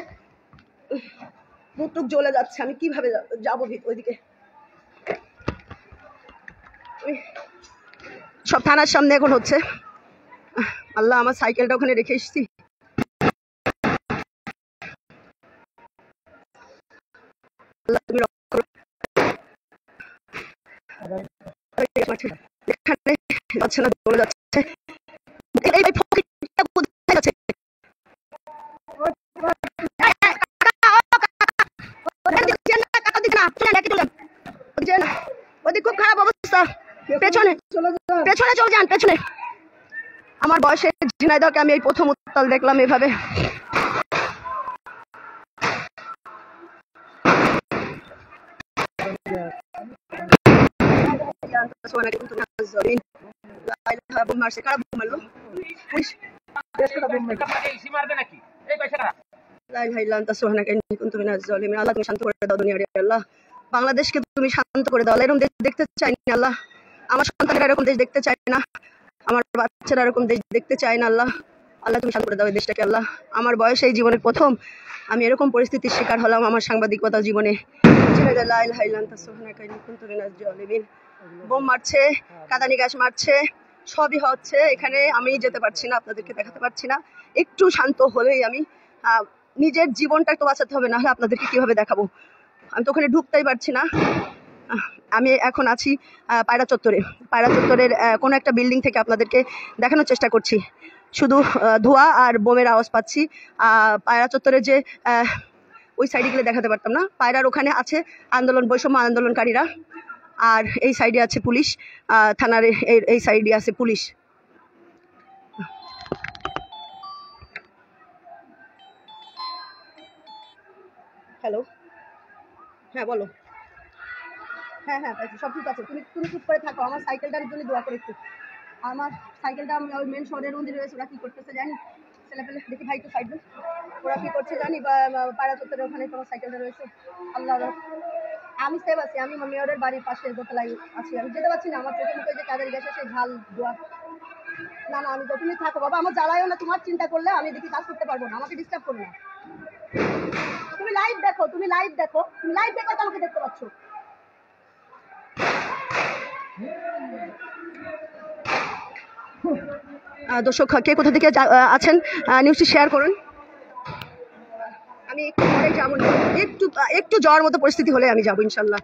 মুখটুক জ্বলে যাচ্ছে। আমি কিভাবে যাবো ওইদিকে? সব থানার সামনে এখন হচ্ছে। আল্লাহ, আমার সাইকেলটা ওখানে রেখে এসেছি। আল্লাহ তুমি রক্ষা করো। এখানে যাচ্ছে না, চলে যাচ্ছে। এই ফকিরটা কোথায় যাচ্ছে? ওদিক খুব খারাপ অবস্থা, পেছনে পেছনে চলে যান, পেছনে। আমার বয়সে ঝিনাইদহকে আমি এই প্রথম উত্তাল দেখলাম এভাবে। মারছে, কারা বোম মারলো? আল্লাহ তুমি শান্ত করে দাও দুনিয়ারে। আল্লাহ বাংলাদেশকে তুমি শান্ত করে দাও। এরকম দেশ দেখতে চাই না আল্লাহ, আমার সন্তানেরা এরকম দেশ দেখতে চায় না, আমার বাচ্চারা এরকম দেশ দেখতে চায় না আল্লাহ। আল্লাহ তুমি শান্ত করে দাও এই দেশটাকে আল্লাহ। আমার বয়সে এই জীবনের প্রথম আমি এরকম পরিস্থিতির শিকার হলাম আমার সাংবাদিকতা জীবনে। বোম মারছে, কাঁদানি গ্যাস মারছে, সবই হচ্ছে এখানে। আমি যেতে পারছি না, আপনাদেরকে দেখাতে পারছি না। একটু শান্ত হলেই আমি নিজের জীবনটা তো বাঁচাতে হবে, না হলে আপনাদেরকে কিভাবে দেখাবো? আমি তো ওখানে ঢুকতেই পারছি না। আমি এখন আছি পায়রা চত্বরে। পায়রা চত্বরের কোনো একটা বিল্ডিং থেকে আপনাদেরকে দেখানোর চেষ্টা করছি। শুধু ধোঁয়া আর বোমের আওয়াজ পাচ্ছি। পায়রা চত্বরের যে ওই সাইডে গেলে দেখাতে পারতাম না। পায়রার ওখানে আছে আন্দোলন, বৈষম্য আন্দোলনকারীরা। আর এই সাইডে আছে পুলিশ, থানার এই সাইডে আছে পুলিশ। হ্যালো, হ্যাঁ বলো। হ্যাঁ হ্যাঁ পাইছি, সব ঠিক আছে। তুমি তুমি চুপ করে থাকো, আমার সাইকেলটার জন্য দোয়া করে একটু। আমার সাইকেলটা আমি ওই মেন শহরের মন্দিরে রয়েছে, ওরা কী করতেছে জানি, ছেলেপেলে দেখি ভাই একটু সাইড দেন, ওরা কী করছে জানি, বা পাড়া চত্বরের ওখানে তোমার সাইকেলটা রয়েছে। আল্লাহ, আমি সেভ আছি, আমি মেয়রের বাড়ির পাশে দোতলায় আছি, আমি যেতে পারছি না, আমার চোখে মুখে যে কাদের গেছে সেই ঝাল দোয়া। না না আমি তো, তুমি থাকো বাবা, আমার জ্বালায়ও না, তোমার চিন্তা করলে আমি দেখি কাজ করতে পারবো না, আমাকে ডিস্টার্ব করো না। তুমি লাইভ দেখো, তুমি লাইভ দেখো, তুমি লাইভ দেখো তো আমাকে দেখতে পাচ্ছ। দর্শক কে কোথা থেকে আছেন নিউজটি শেয়ার করুন। আমি একটু পরে যাবো, একটু একটু যাওয়ার মতো পরিস্থিতি হলে আমি যাবো ইনশাল্লাহ।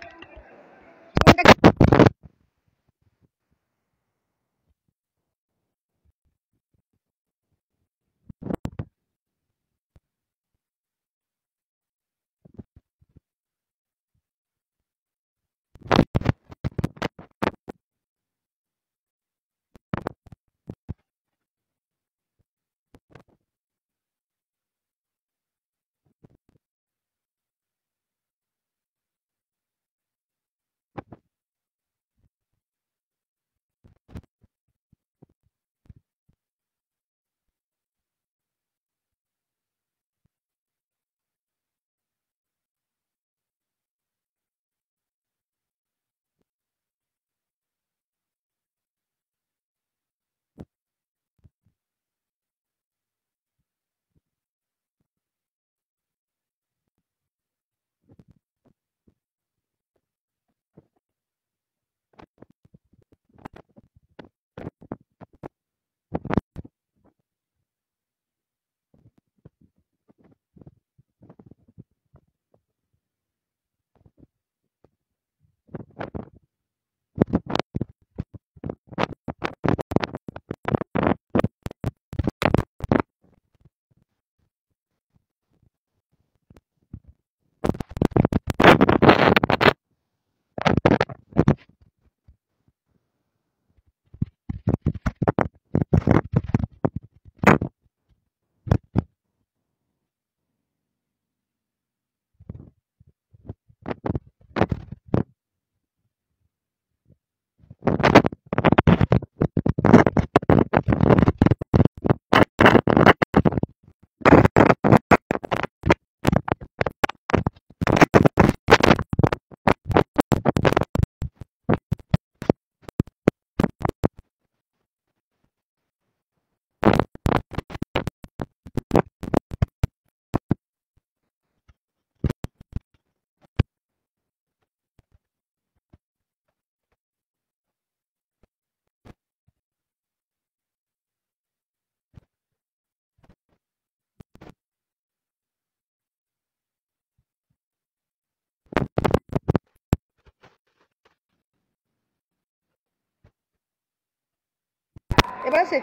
এবার আছে,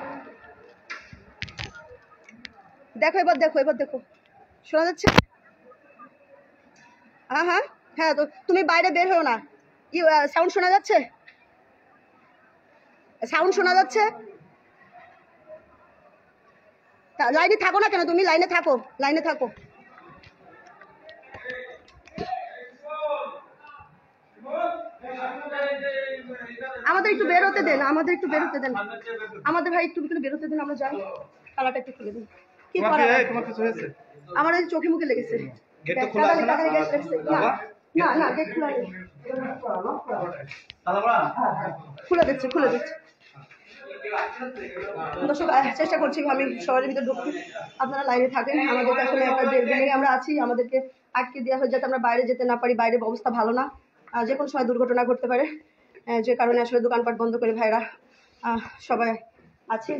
দেখো এবার দেখো, এবার দেখো শোনা যাচ্ছে। হ্যাঁ হ্যাঁ হ্যাঁ, তো তুমি বাইরে বের হও না, সাউন্ড শোনা যাচ্ছে, সাউন্ড শোনা যাচ্ছে। লাইনে থাকো না কেন, তুমি লাইনে থাকো, লাইনে থাকো। আমাদের একটু বেরোতে দেন, আমাদের একটু বেরোতে দেন, আমাদের ভাই একটু বেরোতে দেন, আমরা যাই, তালাটা একটু খুলে দিন। কি করা, আমার ওই চোখে মুখে লেগেছে। না না গেট খোলা নেই, খুলে দিচ্ছে, খুলে দিচ্ছে। দর্শক চেষ্টা করছি আমি শহরের ভিতরে ঢুকতে, আপনারা লাইনে থাকেন। আমাদেরকে আসলে একটা বিল্ডিং আমরা আছি, আমাদেরকে আটকে দেওয়া হয় যাতে আমরা বাইরে যেতে না পারি। বাইরের অবস্থা ভালো না, যে কোনো সময় দুর্ঘটনা ঘটতে পারে, যে কারণে আসলে দোকানপাট বন্ধ করে ভাইরা সবাই আছে,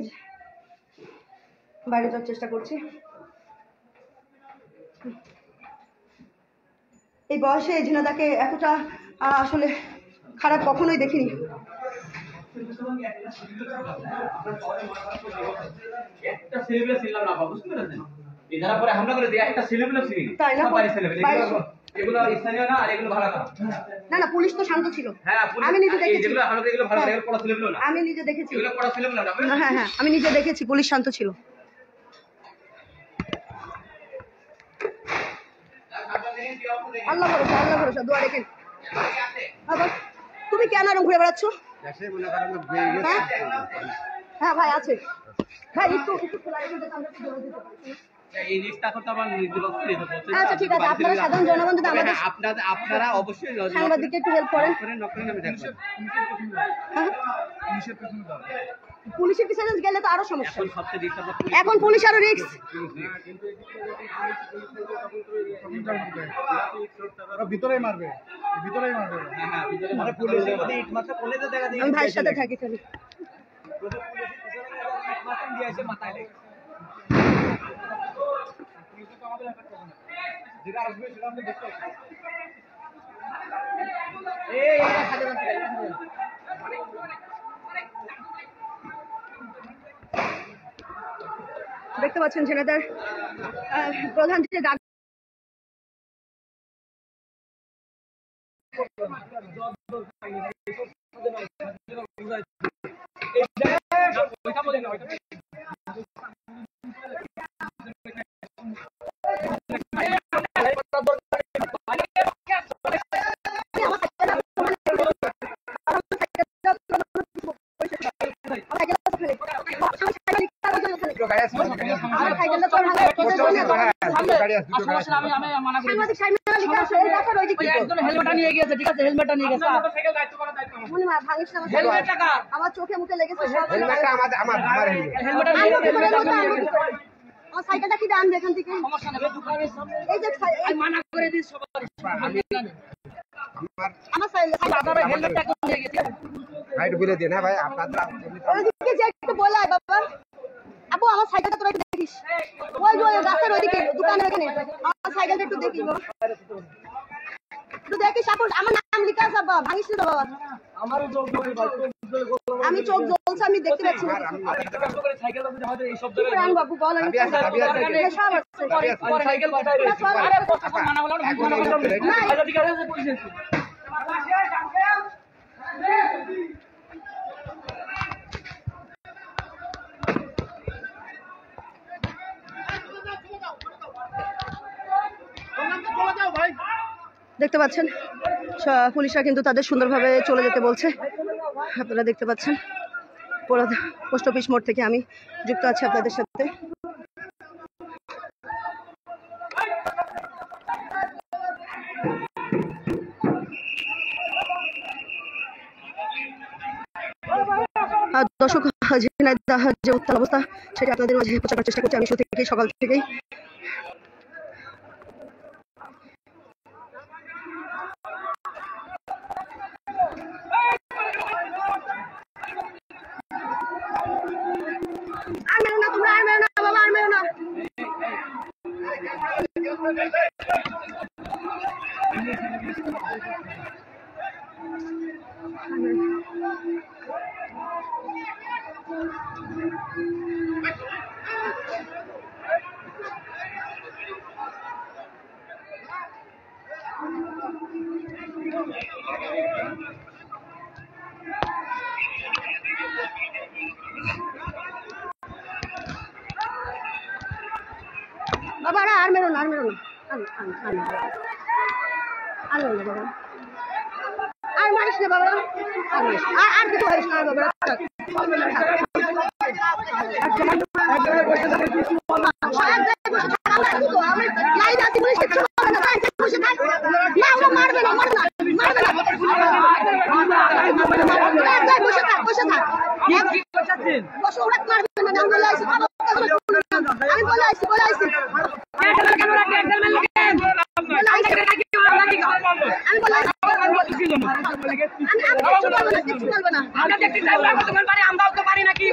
বাইরে যাওয়ার চেষ্টা করছি। এই বয়সে ঝিনাদাকে এতটা আসলে খারাপ কখনোই দেখিনি। একটা ছেলেবেলা ছিলাম না, বুঝতে পেরেছেন? এরা পরে হামলা করে দিয়ে একটা ছেলেবেলা ছিল, তাই না, এগুলো স্থানীয় না, আর এগুলো ভাড়া করা। না না, পুলিশ তো শান্ত ছিল। হ্যাঁ, আমি নিজে দেখেছি। যেগুলো আমাদের এগুলো ভালো লাগে, পড়া ছেলেগুলো না। আমি নিজে দেখেছি। এগুলো পড়া ছেলেগুলো না। হ্যাঁ হ্যাঁ, আমি নিজে দেখেছি, পুলিশ শান্ত ছিল। আল্লাহ ভরসা, আল্লাহ ভরসা, দোয়া রেখেন। তুমি কেন এরকম ঘুরে বেড়াচ্ছ? হ্যাঁ? হ্যাঁ ভাই আছে। ভাই একটু খোলা রেখে দিতে আমরা একটু দৌড়ে দিতে পারি। এই রিস্কটা করতে আবার নির্দিষ্ট বলতে। আচ্ছা ঠিক আছে, আপনারা সাধারণ জনগণ যদি আমাদের আপনারা অবশ্যই সাংবাদিককে একটু হেল্প করেন। আমি দেখব। হ্যাঁ? পুলিশের পিছনে গেলে তো আরো সমস্যা। এখন সবচেয়ে রিস্ক আমরা এখন পুলিশ আরো রিস্ক। ভিতরেই মারবে, ভিতরেই মারবে। হ্যাঁ ভিতরে মানে পুলিশে যদি ইট মাথা কোলে তো দেখা আমি ভাইয়ের সাথে থাকি খালি। মাথা দিয়ে এসে মাথায় লেগে যেটা আসবে সেটা আমরা দেখতে পাচ্ছি। দেখতে পাচ্ছেন ঝিনাইদহের প্রধান যে ডাক আমার চোখে মুখে লেগেছে। আমার সাইকেলটা কি আনবে এখান থেকে? এই যে মানা করে দিস আমার সাইকেলটা বলে আয় বাবা। আপু আমার সাইকেলটা তোরা একটু দেখিস, ওই যে গাছের ওইদিকে দোকানের ওখানে আমার সাইকেলটা একটু দেখিস বাবা, একটু দেখিস। আপু আমার নাম লিখা আছে বাবা, ভাঙিস না বাবা। আমি চোখ জ্বলছে, আমি দেখতে পাচ্ছি না। বাবু বল, আমি সব দেখতে পাচ্ছেন পুলিশরা কিন্তু তাদের সুন্দরভাবে চলে যেতে বলছে। আপনারা দেখতে পাচ্ছেন পোস্ট অফিস মোড় থেকে আমি যুক্ত আছি আপনাদের সাথে। দর্শক, ঝিনাইদহের যে উত্তাল অবস্থা সেটা আপনাদের মাঝে প্রচার করার চেষ্টা করছি আমি শুরু থেকেই, সকাল থেকেই। আর মেরো না তোমরা, আর মেরো না বাবা, আর মেরো না। বাবা আর মেরো না, আর মেরো না, আর মারিস না বাবা, আর কিছু মারিস না বাবা। মারবে না, মারবে না, মারবে না, বসে থাক, বসে থাক, বসে ওরা মারবে না। আমি বলে আসছি, আমি বলে আসছি, বলে আসছি। আমরাও তো পারি নাকি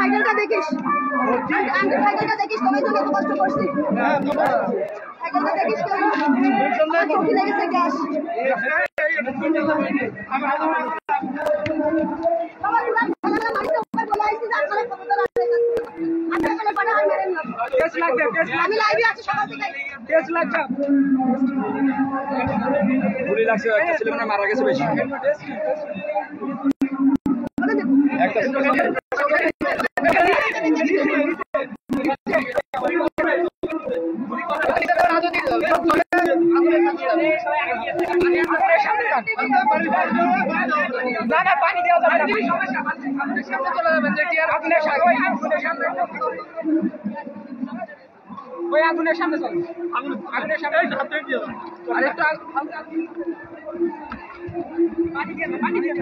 সাইকেলটা দেখিস, আন্টি সাইকেলটা দেখিস, তোমার জন্য এত কষ্ট করছি। সাইকেলটা দেখিস, চোখে লেগেছে গ্যাস। আমি লাইভে আছি সকাল থেকে। গুলি লাগছে, একটা ছেলে মানে মারা গেছে বেশি। না পানি দেওয়া যাবে না, সামনে চলে যাবেন যে আগুনের সামনে, ওই আগুনের সামনে চল, আগুনের সামনে আরেকটু পানি দিয়ে পানি দিয়ে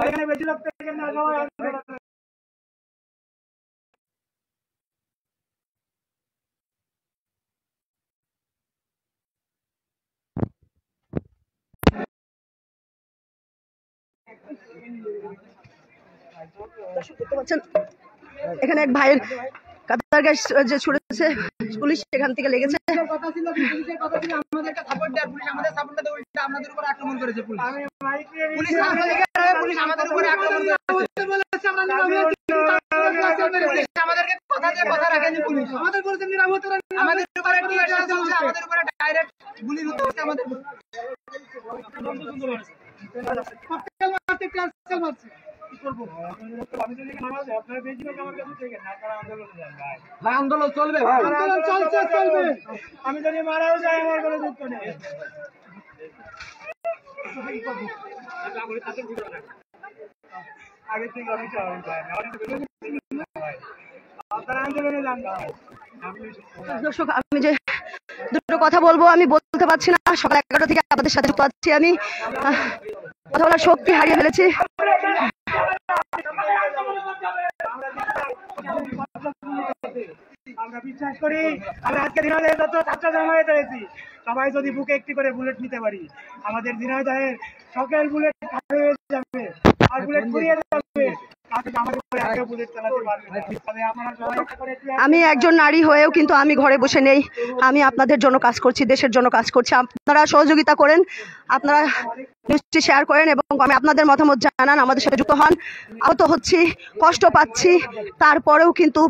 এখানে বেশি লোক থেকে না সবাই আন্দোলনে। দর্শক দেখতে পাচ্ছেন এখানে এক ভাইয়ের কাতার গ্যাস যে ছুড়েছে পুলিশ সেখান থেকে লেগেছে। কথা ছিল পুলিশের কথা ছিল আমাদেরকে সাপোর্ট দেয়, পুলিশ আমাদের সাপোর্ট দেয়, উল্টা আমাদের উপর আক্রমণ করেছে। পুলিশ পুলিশ আমাদের উপরে আক্রমণ করেছে, বলেছে আমরা আমাদেরকে কথা দিয়ে কথা রাখেনি। পুলিশ আমাদের বলেছে নিরাপত্তা, আমাদের উপরে টিয়ার গ্যাস চলছে, আমাদের উপরে ডাইরেক্ট গুলি হচ্ছে আমাদের উপর। ককটেল মারছে, ক্যান্সেল মারছে। ভাই আন্দোলন চলবে, ভাই আন্দোলন চলছে, চলবে। আমি যদি মারাও যাই আমার কোনো দুঃখ নেই। আগে থেকে আমি আপনারা আন্দোলনে যান না। দর্শক আমি যে দুটো কথা বলবো আমি বলতে পারছি না, সকাল 11টা থেকে আপনাদের সাথে যুক্ত আছি। আমি কথা বলার শক্তি হারিয়ে ফেলেছি। আমরা বিশ্বাস করি আমরা আজকে ঝিনাইদহের যত ছাত্র জমায়েত হয়েছি সবাই যদি বুকে একটি করে বুলেট নিতে পারি, আমাদের ঝিনাইদহের সকল বুলেট খালি হয়ে যাবে আর বুলেট ফুরিয়ে যাবে। আমি একজন নারী হয়েও কিন্তু আমি ঘরে বসে নেই, আমি আপনাদের জন্য কাজ করছি, দেশের জন্য কাজ করছি। আপনারা সহযোগিতা করেন, আপনারা নিউজটি শেয়ার করেন এবং আমি আপনাদের মতামত জানান, আমাদের সাথে যুক্ত হন। আহত হচ্ছি, কষ্ট পাচ্ছি, তারপরেও কিন্তু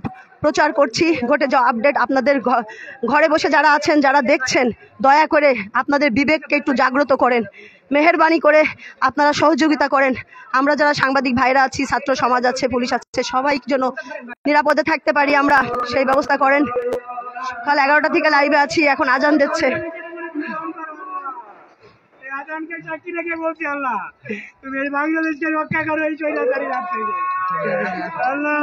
প্রচার করছি। ঘটে যাওয়া আপডেট আপনাদের ঘরে বসে যারা আছেন, যারা দেখছেন, দয়া করে আপনাদের বিবেককে একটু জাগ্রত করেন, মেহেরবানি করে আপনারা সহযোগিতা করেন। আমরা যারা সাংবাদিক ভাইরা আছি, ছাত্র সমাজ আছে, পুলিশ আছে, সবাই যেন নিরাপদে থাকতে পারি, আমরা সেই ব্যবস্থা করেন। কাল 11টা থেকে লাইভে আছি, এখন আজান দিচ্ছে। আজানকে সাক্ষী রেখে বলছি আল্লাহ তুমি এই বাংলাদেশকে রক্ষা করো এই স্বৈরাচারী রাত থেকে আল্লাহ।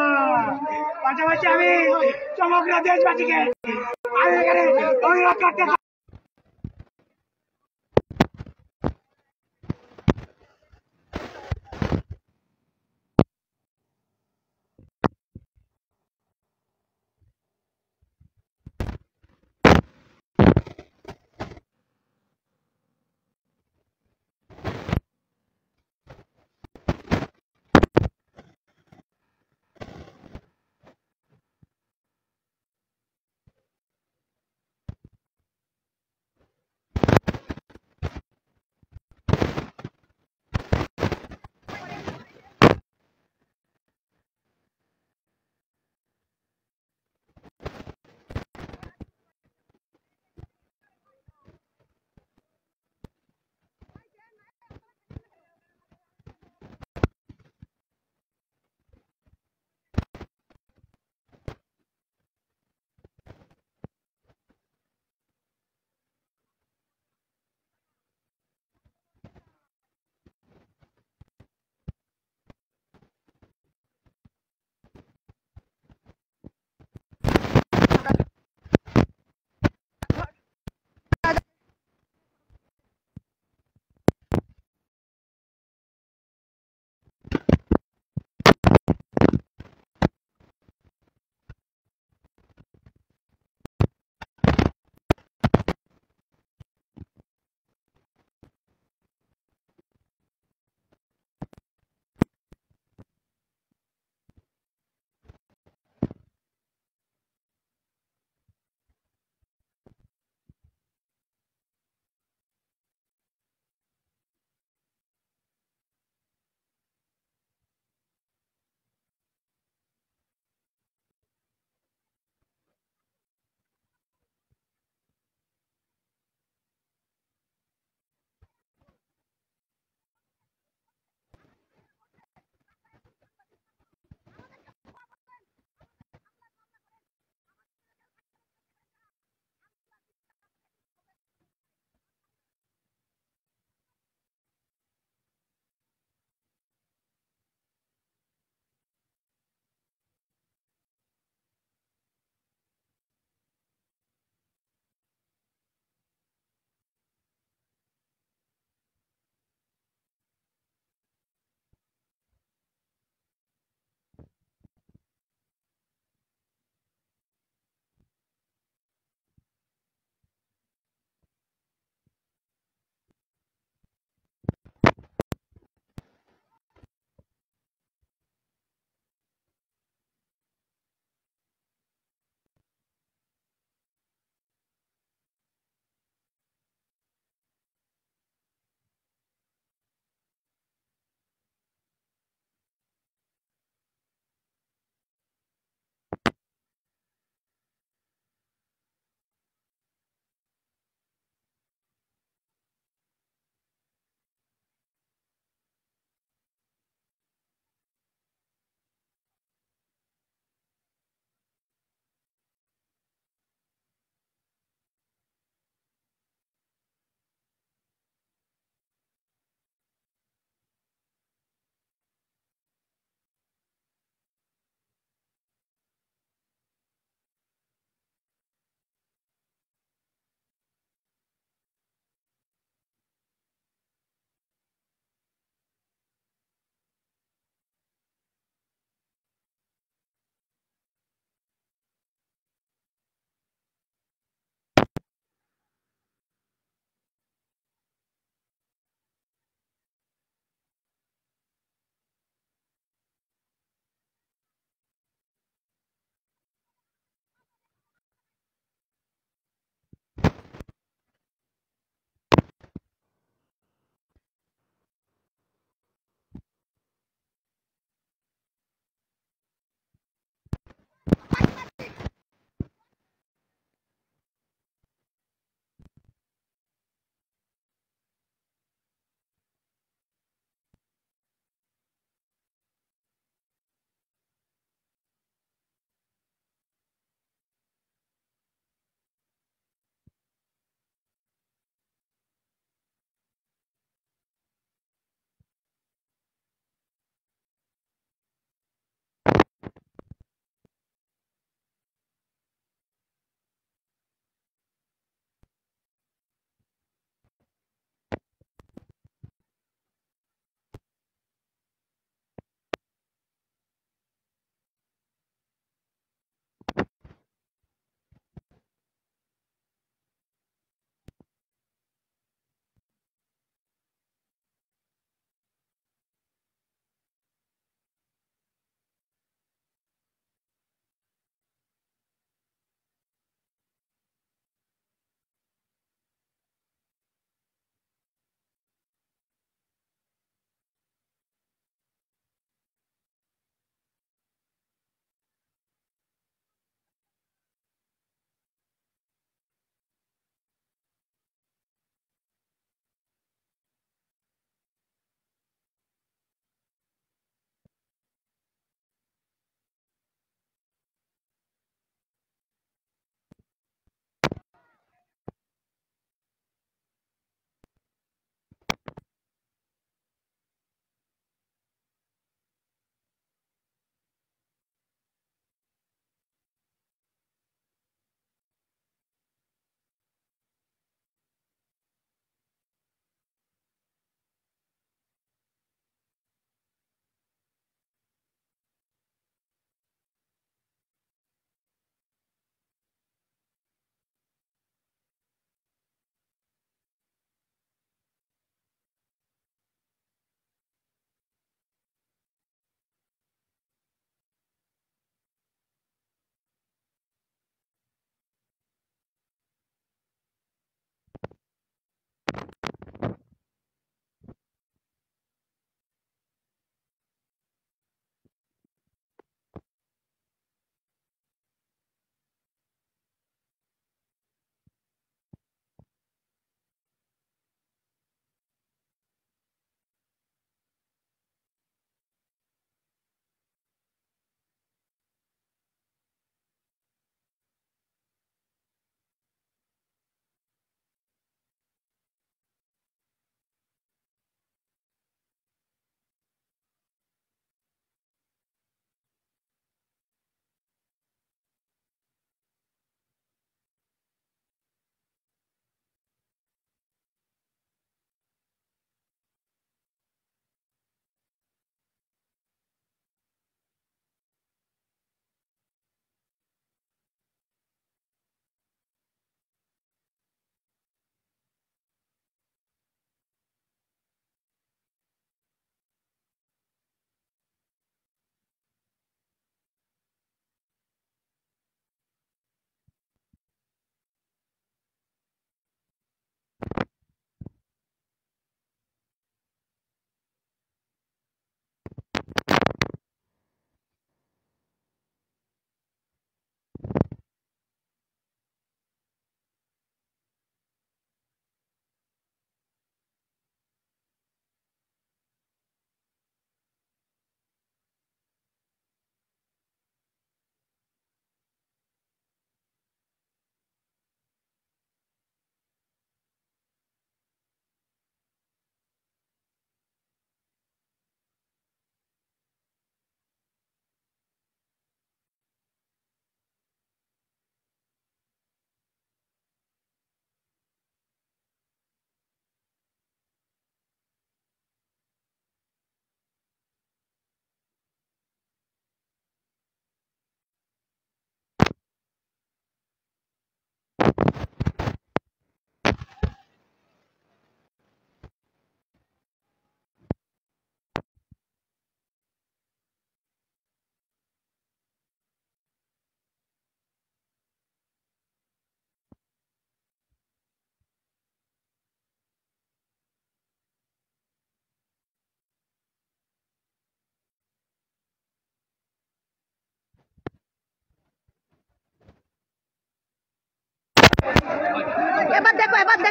পাশাপাশি আমি সমগ্র দেশবাসীকে অনুরোধ করতে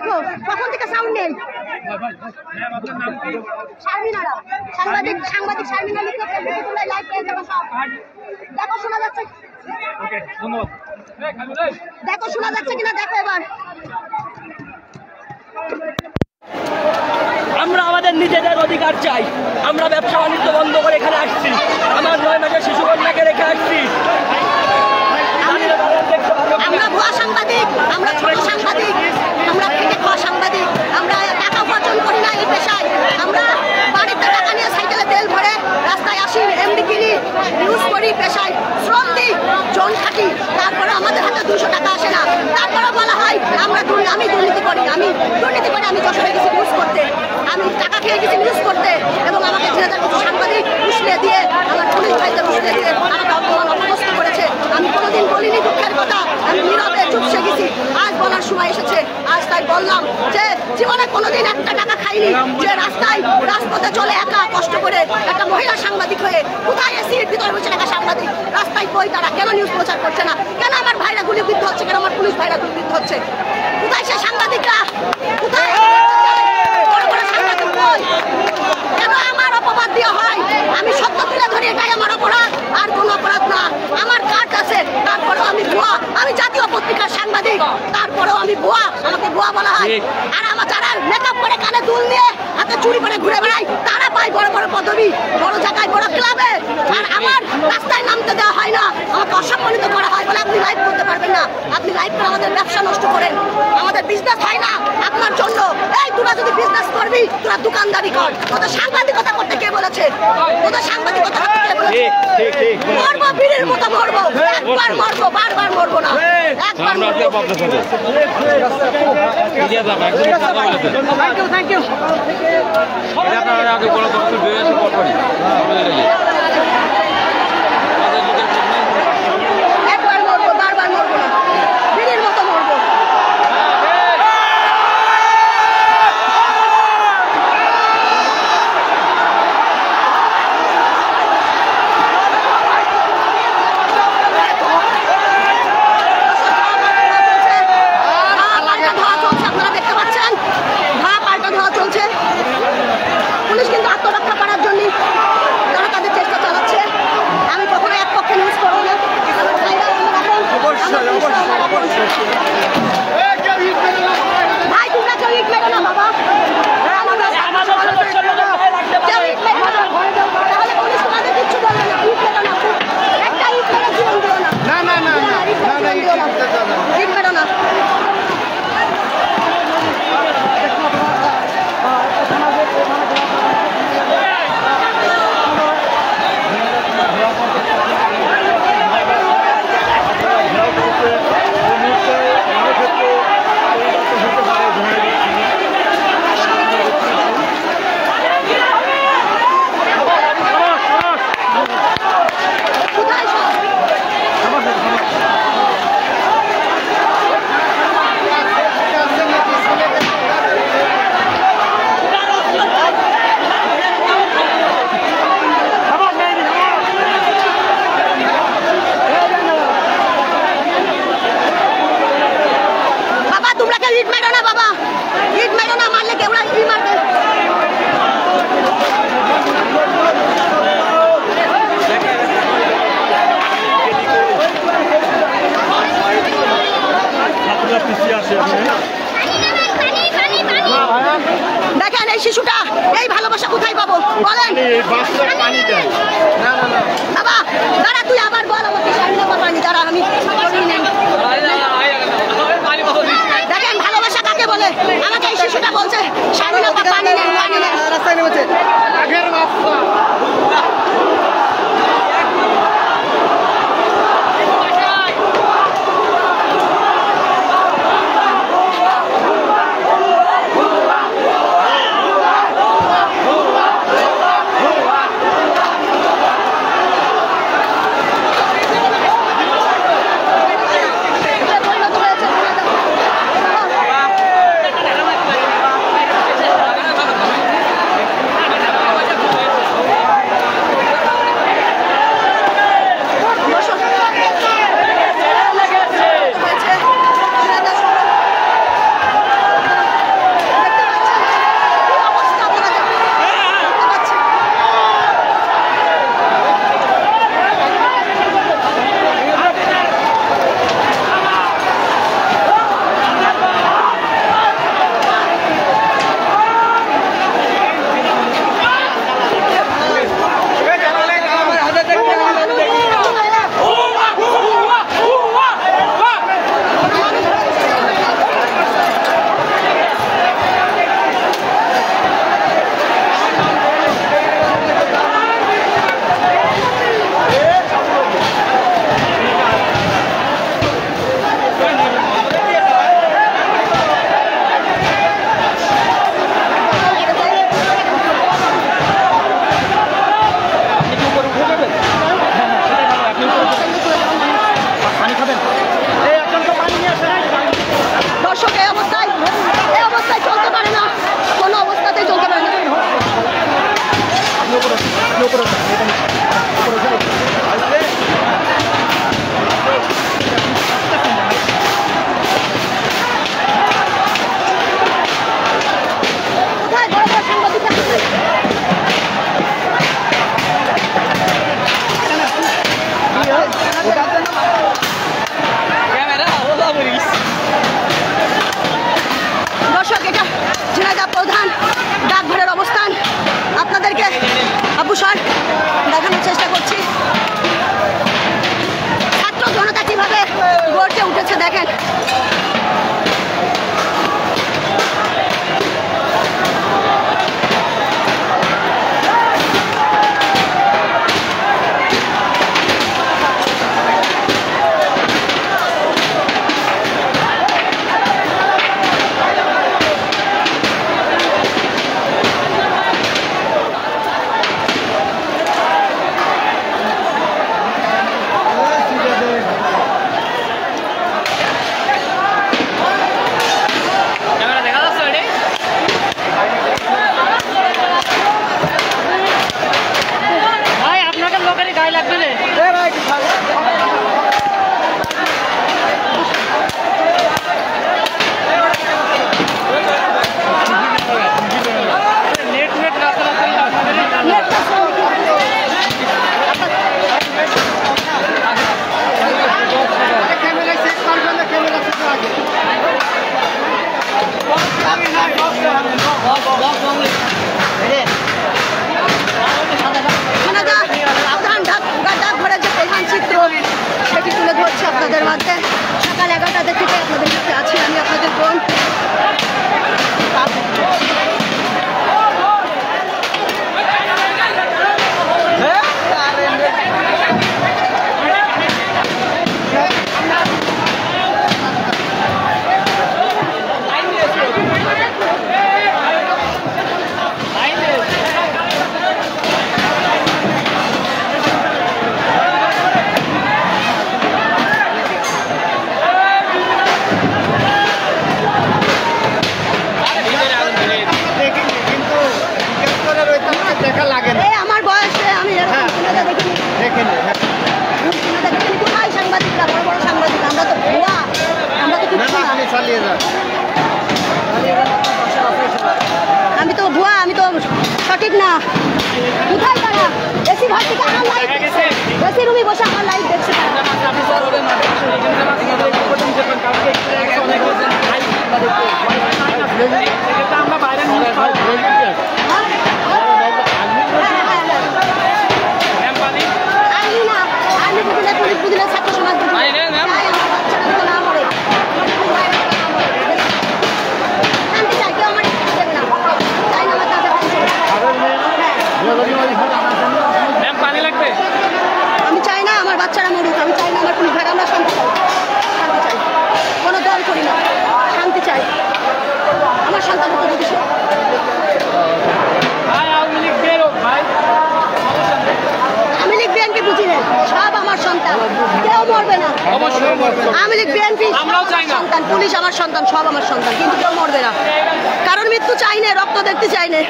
দেখো কখন থেকে সাউন্ড নেই। শারমিনারা সাংবাদিক শারমিনা লিখে লাইভ পেয়ে যাবো সব। দেখো শোনা যাচ্ছে, দেখো শোনা যাচ্ছে কিনা দেখো এবার। আমরা আমাদের নিজেদের অধিকার চাই। আমরা ব্যবসা বাণিজ্য বন্ধ করে এখানে আসছি, আমার 9 মাসের শিশু কন্যাকে রেখে আসছি। আমরা ভুয়া সাংবাদিক, আমরা ছোট সাংবাদিক, আমরা খেটে খাওয়া সাংবাদিক, আমরা টাকা উপার্জন করি না এই পেশায়। আমরা বাড়িতে টাকা নিয়ে সাইকেলে তেল ভরে রাস্তায় আসি, এমডি কিনি, ইউজ করি, পেশায় শ্রম দিই, জন খাটি, তারপরে আমাদের হাতে 200 টাকা আসে না। তারপরে বলা হয় আমি দুর্নীতি করি, আমি যশোরে গেছি নিউজ করতে, আমি টাকা খেয়ে গেছি নিউজ করতে, এবং আমাকে 2000 কিছু সাংবাদিক উসলে দিয়ে, আমার পুলিশ ভাইদের উসলে দিয়ে আমাকে অপদস্থ করেছে। আমি কোনোদিন বলিনি দুঃখের কথা, আমি নীরবে চুপসে গেছি। আজ বলার সময় এসেছে, আজ তাই বললাম যে জীবনে কোনোদিন একটা টাকা খাইনি, যে রাজপথে চলে একা কষ্ট করে একটা মহিলা সাংবাদিক হয়ে। কোথায় এসির ভিতরে বসে থাকা সাংবাদিক? রাস্তায় কই তারা? কেন নিউজ প্রচার করছে না? কেন আমার ভাইরা গুলিবিদ্ধ হচ্ছে? কেন আমার পুলিশ ভাইরা গুলিবিদ্ধ হচ্ছে? কোথায় সে সাংবাদিকরা? কোথায় বড় বড় সাংবাদিক কই? কেন আমার অপবাদ দেওয়া হয়? আমি সত্য তুলে ধরি, এটাই আমার অপরাধ, আর কোনো অপরাধ না। আমার কার্ড আছে, তারপরেও আমি ভুয়া। আমি জাতীয় পত্রিকার সাংবাদিক, তারপরেও আমি ভুয়া, আমাকে ভুয়া বলা হয়। আর আমার যারা মেকআপ করে কানে দুল নিয়ে হাতে চুরি করে ঘুরে বেড়ায়, তারা পায় বড় বড় পদবি, বড় জায়গায়, বড় ক্লাবে। আর আমার রাস্তায় নামতে দেওয়া হয় না, আমাকে অসম্মানিত করা হয় বলে আপনি লাইভ করতে পারবেন না। আপনি লাইভ করে আমাদের ব্যবসা নষ্ট করেন, আমাদের বিজনেস হয় না আপনার জন্য। এই তোরা যদি বিজনেস করবি, তোরা দোকানদারি কর। তোদের সাংবাদিকতা করতে কে বলেছে? তোদের সাংবাদিকতা করতে কে বলেছে? মরবো, বীরের মতো মরবো, একবার মরবো, বারবার মরবো না, একবার মরবো। Thank you. একবার মরবো, বারবার মরবো না, বীরের মতো মরবো। আপনারা দেখতে পাচ্ছেন, ঘা পাল্টা ধোয়া চলছে। পুলিশ কিন্তু আত্মরক্ষা করার জন্য তারা তাদের চেষ্টা চালাচ্ছে। আমি কখনো এক পক্ষে নিউজ করবো না। ভাই তোমরা কেউ ইট মেরো না বাবা, কেউ ইট মেরো না, তাহলে পুলিশ তোমাদের কিচ্ছু বলবে না। ইট মেরো না, একটা ইট মেরে জীবন দিও না, ইট মেরো না। কোথায় সব? বাবা তোমরা কেউ ইট মেরো না, বাবা ইট মেরো না, মারলে কেউ ইট মারবে। দেখেন এই শিশুটা, এই ভালোবাসা কোথায় পাবো বলেন? বাবা দাঁড়া, তুই আবার বল আমাকে। পানি দাঁড়া, আমি দেখেন ভালোবাসা কাকে বলে? আমাকে এই শিশুটা বলছে শারমিনা পানি নেই, পানি নেই, রাস্তায় নেমেছে। সাংবাদিক না, কোথায় তারা? এসি ঘর থেকে আমার লাইভ দেখছে, এসি রুমে বসে আমার লাইভ দেখছে। আমরা বাইরে নিউজ পাই। ছাত্র সমাজ শান্তি চাই, কেউ আমার দেবে না, চাই না আমার তাদের পানি লাগবে। আমি চাই না আমার বাচ্চারা মরুক, আমি চাই না আমার পুলিশ ভাই, আমরা শান্তি চাই, শান্তি চাই, কোনো দল করি না, শান্তি চাই, আমার সন্তান হতে দিতে। আমি লীগ বিএনপি বুঝি না, সব আমার সন্তান, কেউ মরবে না। আমি লীগ বিএনপি সন্তান, পুলিশ আমার সন্তান, সব আমার সন্তান, কিন্তু কেউ মরবে না। কারণ মৃত্যু চাই না, রক্ত দেখতে চাই না,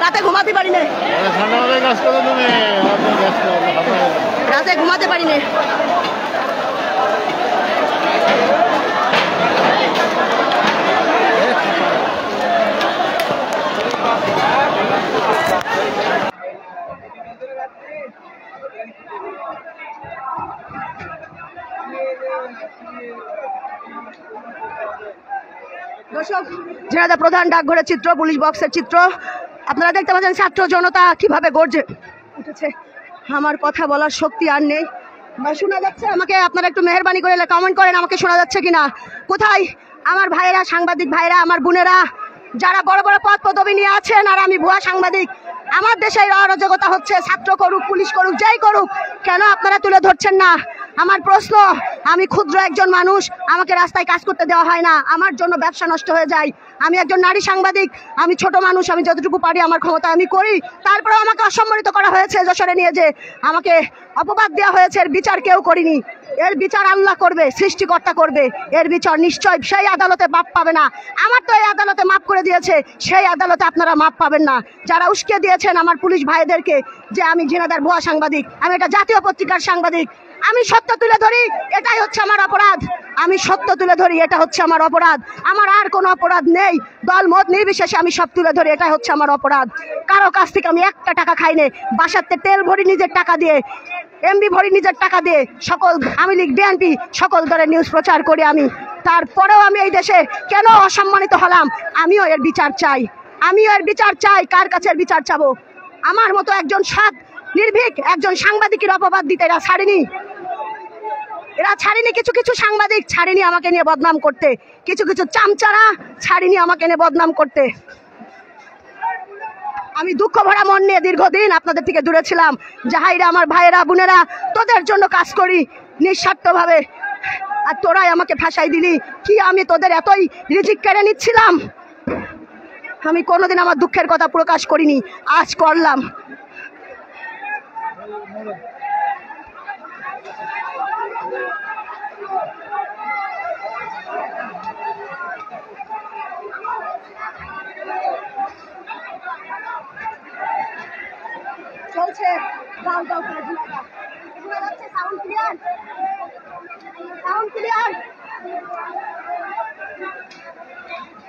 রাতে ঘুমাতে পারি না, রাতে ঘুমাতে পারি না। দর্শক, ঝিনাইদহ প্রধান ডাকঘরের চিত্র, পুলিশ বক্সের চিত্র আপনারা দেখতে পাচ্ছেন। ছাত্র জনতা কিভাবে গর্জে উঠেছে। আমার কথা বলার শক্তি আর নেই। শোনা যাচ্ছে? আমাকে আপনারা একটু মেহেরবানি করে কমেন্ট করেন আমাকে শোনা যাচ্ছে কিনা। কোথায় আমার ভাইয়েরা, সাংবাদিক ভাইরা, আমার বোনেরা যারা বড় বড় পদ পদবি নিয়ে আছেন, আর আমি ভুয়া সাংবাদিক। আমার দেশে অরাজকতা হচ্ছে, ছাত্র করুক, পুলিশ করুক, যাই করুক, কেন আপনারা তুলে ধরছেন না? আমার প্রশ্ন, আমি ক্ষুদ্র একজন মানুষ, আমাকে রাস্তায় কাজ করতে দেওয়া হয় না, আমার জন্য ব্যবসা নষ্ট হয়ে যায়। আমি একজন নারী সাংবাদিক, আমি ছোট মানুষ, আমি যতটুকু পারি আমার ক্ষমতা আমি করি। তারপরেও আমাকে অসম্মানিত করা হয়েছে যশোরে নিয়ে, যে আমাকে অপবাদ দেওয়া হয়েছে। এর বিচার কেউ করিনি, এর বিচার আল্লাহ করবে, সৃষ্টিকর্তা করবে। এর বিচার নিশ্চয় সেই আদালতে মাপ পাবে না। আমার তো এই আদালতে মাপ করে দিয়েছে, সেই আদালতে আপনারা মাপ পাবেন না। যারা উস্কে দিয়েছেন আমার পুলিশ ভাইদেরকে যে আমি ঝিনাইদহের ভুয়া সাংবাদিক, আমি এটা জাতীয় পত্রিকার সাংবাদিক, আমি সত্য তুলে ধরি, এটাই হচ্ছে আমার অপরাধ। আমি সত্য তুলে ধরি, এটা হচ্ছে আমার অপরাধ। আমার আর কোনো অপরাধ নেই, দল মত নির্বিশেষে আমি সব তুলে ধরি, এটাই হচ্ছে আমার অপরাধ। কারো কাছ থেকে আমি একটা টাকা খাইনি, বাসাতে তেল ভরি নিজের টাকা দিয়ে, এমবি ভরি নিজের টাকা দিয়ে, সকল আমি লীগ বিএনপি সকল দলের নিউজ প্রচার করি আমি। তারপরেও আমি এই দেশে কেন অসম্মানিত হলাম? আমিও এর বিচার চাই, আমিও এর বিচার চাই। কার কাছে এর বিচার চাবো? আমার মতো একজন সৎ নির্ভীক একজন সাংবাদিকের অপবাদ দিতে এরা ছাড়েনি, এরা ছাড়েনি। কিছু কিছু সাংবাদিক ছাড়েনি আমাকে নিয়ে বদনাম করতে, কিছু কিছু চামচারা ছাড়েনি আমাকে নিয়ে বদনাম করতে। আমি দুঃখ ভরা মন নিয়ে দীর্ঘদিন আপনাদের থেকে দূরে ছিলাম। যাহাইরা আমার ভাইয়েরা বোনেরা, তোদের জন্য কাজ করি নিঃস্বার্থভাবে, আর তোরাই আমাকে ফাঁসাই দিলি। কি আমি তোদের এতই রিজিক কেড়ে নিচ্ছিলাম? আমি কোনোদিন আমার দুঃখের কথা প্রকাশ করিনি, আজ করলাম। চলছে গাও গাও করে ঝিনাইদহ, শোনা যাচ্ছে? Sound clear, sound clear.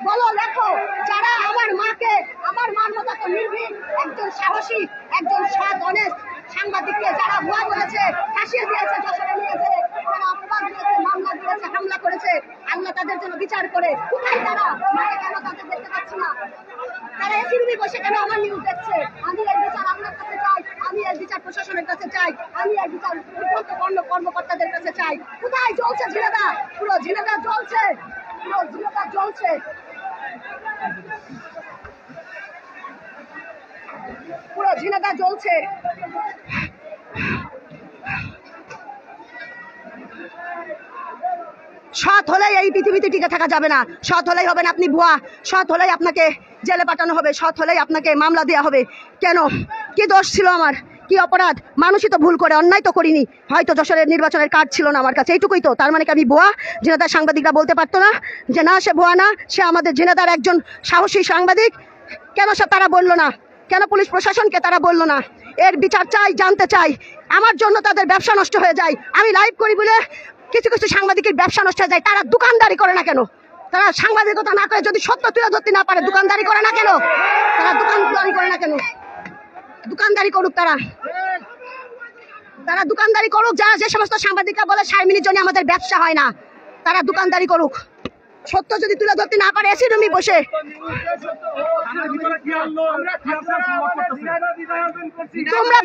বলো, লেখো, যারা আমার মাকে, আমার মার মতো তো নির্ভীক একজন সাহসী, একজন সৎ অনেস্ট সাংবাদিককে যারা ভুয়া বলেছে, ফাঁসিয়ে দিয়েছে, যশোরে নিয়েছে, যারা অপবাদ দিয়েছে, মামলা দিয়েছে, হামলা করেছে, আল্লাহ তাদের জন্য বিচার করে। কোথায় তারা? মাকে কেন তাদের দেখতে পাচ্ছি না? তারা এসি রুমে বসে কেন আমার নিউজ দেখছে? আমি এর বিচার আল্লাহর কাছে চাই, আমি এর বিচার প্রশাসনের কাছে চাই, আমি এর বিচার কর্মকর্তাদের কাছে চাই। কোথায়? জ্বলছে ঝিনাইদহ, পুরো ঝিনাইদহ জ্বলছে, পুরো ঝিনাইদহ জ্বলছে, পুরো ঝিনাইদহ জ্বলছে। সৎ হলেই এই পৃথিবীতে টিকে থাকা যাবে না, সৎ হলেই হবে না আপনি ভুয়া, সৎ হলেই আপনাকে জেলে পাঠানো হবে, সৎ হলেই আপনাকে মামলা দেওয়া হবে। কেন? কি দোষ ছিল আমার? কি অপরাধ? মানুষই তো ভুল করে, অন্যায় তো করিনি। হয়তো যশোরের নির্বাচনের কার্ড ছিল না আমার কাছে, এইটুকুই তো। তার মানে কি আমি ভুয়া? ঝিনাইদহের সাংবাদিকরা বলতে পারতো না যে না সে ভুয়া না, সে আমাদের ঝিনাইদহের একজন সাহসী সাংবাদিক? কেন সে তারা বললো না? কেন পুলিশ প্রশাসনকে তারা বললো না? এর বিচার চাই, জানতে চাই। আমার জন্য তাদের ব্যবসা নষ্ট হয়ে যায়। আমি লাইভ করি বলে কিছু কিছু সাংবাদিকের ব্যবসা নষ্ট হয়ে যায়। তারা দোকানদারি করে না কেন? তারা সাংবাদিকতা না করে যদি সত্য তুলে ধরতে না পারে দোকানদারি করে না কেন? তারা দোকানদারি করে না কেন? দোকানদারি করুক তারা দোকানদারি করুক। যারা যে সমস্ত সাংবাদিকরা বলে 60 মিনিট জন্য আমাদের ব্যবসা হয় না, তারা দোকানদারি করুক। সত্য যদি তুলে ধরতে না পারে এসি রুমে বসে। তোমরা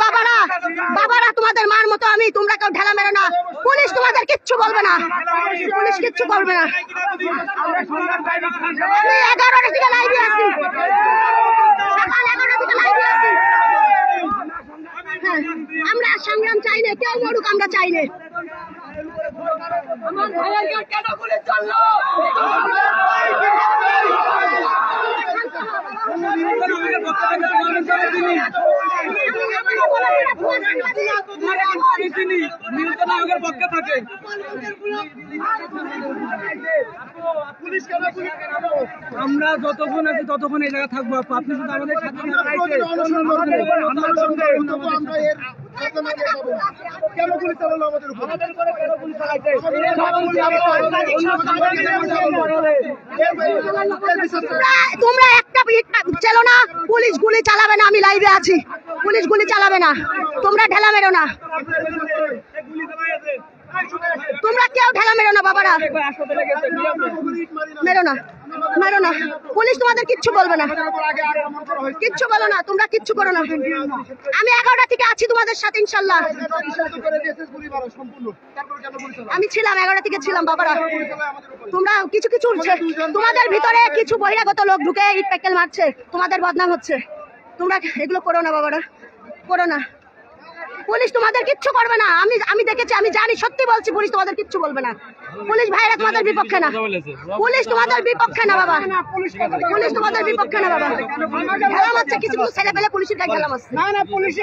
বাবারা তোমাদের মার মতো আমি, তোমরা কেউ ঢেলা মেরো না। পুলিশ তোমাদের কিচ্ছু বলবে না, পুলিশ কিচ্ছু করবে না। আমি 11টার দিকে লাইভে আছি, সকাল 11টার দিকে লাইভে আছি। আমরা সংগ্রাম চাই না, কেউ মরুক আমরা চাই না। আমার ভাইয়াকে কেন পুলিশ চললো? আমরা যতক্ষণ আছি ততক্ষণ এই জায়গায় থাকবো। আপনি শুধু আমাদের সাথে তোমরা একটা চলো না, পুলিশ গুলি চালাবে না। আমি লাইভে আছি, পুলিশ গুলি চালাবে না। তোমরা ঢেলা মেরো না, তোমরা কেউ ঢেলা মেরো না। বাবারা মেরো না, মেরো না। পুলিশ তোমাদের কিচ্ছু বলবে না, কিচ্ছু বলো না, তোমরা কিচ্ছু করো না। আমি 11টা থেকে আছি তোমাদের সাথে ইনশাল্লাহ। আমি ছিলাম 11টা থেকে ছিলাম। বাবারা তোমরা কিছু তোমাদের ভিতরে কিছু বহিরাগত লোক ঢুকে ইট প্যাকেল মারছে, তোমাদের বদনাম হচ্ছে। তোমরা এগুলো করো না বাবারা, করো না। পুলিশ তোমাদের কিচ্ছু করবে না। আমি দেখেছি, আমি জানি, সত্যি বলছি, পুলিশ তোমাদের কিচ্ছু বলবে না। পুলিশ ভাইরা তোমাদের বিপক্ষে না, পুলিশ তোমাদের বিপক্ষে না বাবা, পুলিশ তোমাদের বিপক্ষে না বাবা। ঢেলা মারছে কিছু ছেলে পেলে, পুলিশের গায়ে ঢেলা মারছে। না না, পুলিশ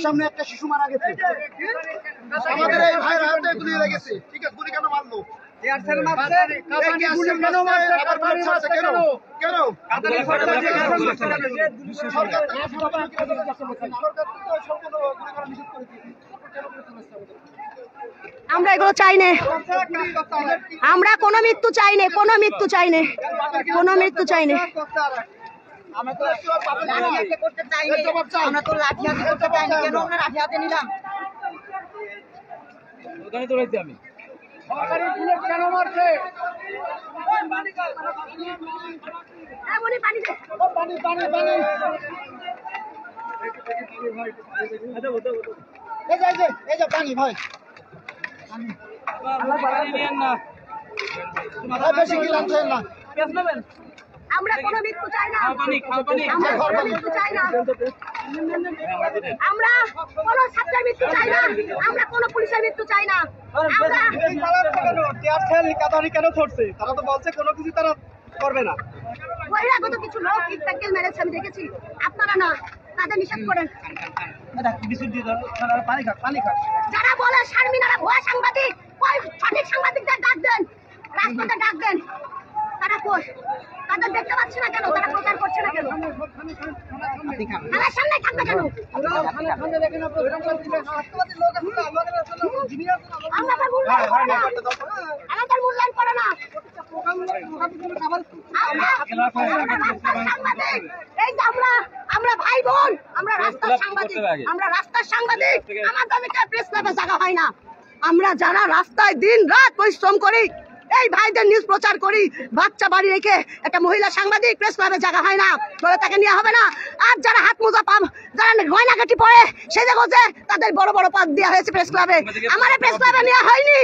সামনে একটা শিশু মারা গেছে, আমাদের এই ভাইয়ের হাতে গুলি লেগেছে। ঠিক আছে, গুলি কেন মারলো? আমরা এগুলো চাই না, আমরা কোনো মৃত্যু চাই না, কোনো মৃত্যু চাই না, কোনো মৃত্যু চাই না। আমরা তো লাঠি হাতে করতে চাই না, কেন আমরা লাঠি হাতে নিলাম? ওখানে তো রয়েছি আমি। কেন মারছে? পানি ভাই, বেশি কি লাগছে না। আমরা কোনো মৃত্যু চাই না, আমরা কোনো মৃত্যু চাই না, আমরা কোনো ছাত্রের মৃত্যু চাই না, আমরা কোনো পুলিশের মৃত্যু চাই না। কেন ধরছে? তারা তো বলছে কোনো কিছু তারা করবে না। বহিরাগত কিছু লোক ইট প্যাকেল মেরেছে, আমি দেখেছি। আপনারা না, তাদের নিষেধ করেন। যারা বলে শারমিনারা ভুয়া সাংবাদিক, ওই সঠিক সাংবাদিকদের ডাক দেন, রাজপথে ডাক দেন। তারা কই? তাদের দেখতে পাচ্ছি না কেন? তারা প্রচার করছে না কেন? আমার সামনে থাকবে কেন? আমাদের মূল্যায়ন করে না। এই যে আমরা ভাই বোন, আমরা রাস্তার সাংবাদিক, আমরা রাস্তার সাংবাদিক। আমাদের প্রেস ক্লাবে জায়গা হয় না। আমরা যারা রাস্তায় দিন রাত পরিশ্রম করি, এই ভাইদের নিউজ প্রচার করি, বাচ্চা বাড়ি রেখে একটা মহিলা সাংবাদিক প্রেস ক্লাবে জায়গা হয় না বলে তাকে নেওয়া হবে না। আর যারা হাত মোজা পাব, যারা গয়নাঘাটি পরে সেজে গোজে, তাদের বড় বড় পদ দেওয়া হয়েছে প্রেস ক্লাবে। আমার প্রেস ক্লাবে নেওয়া হয়নি।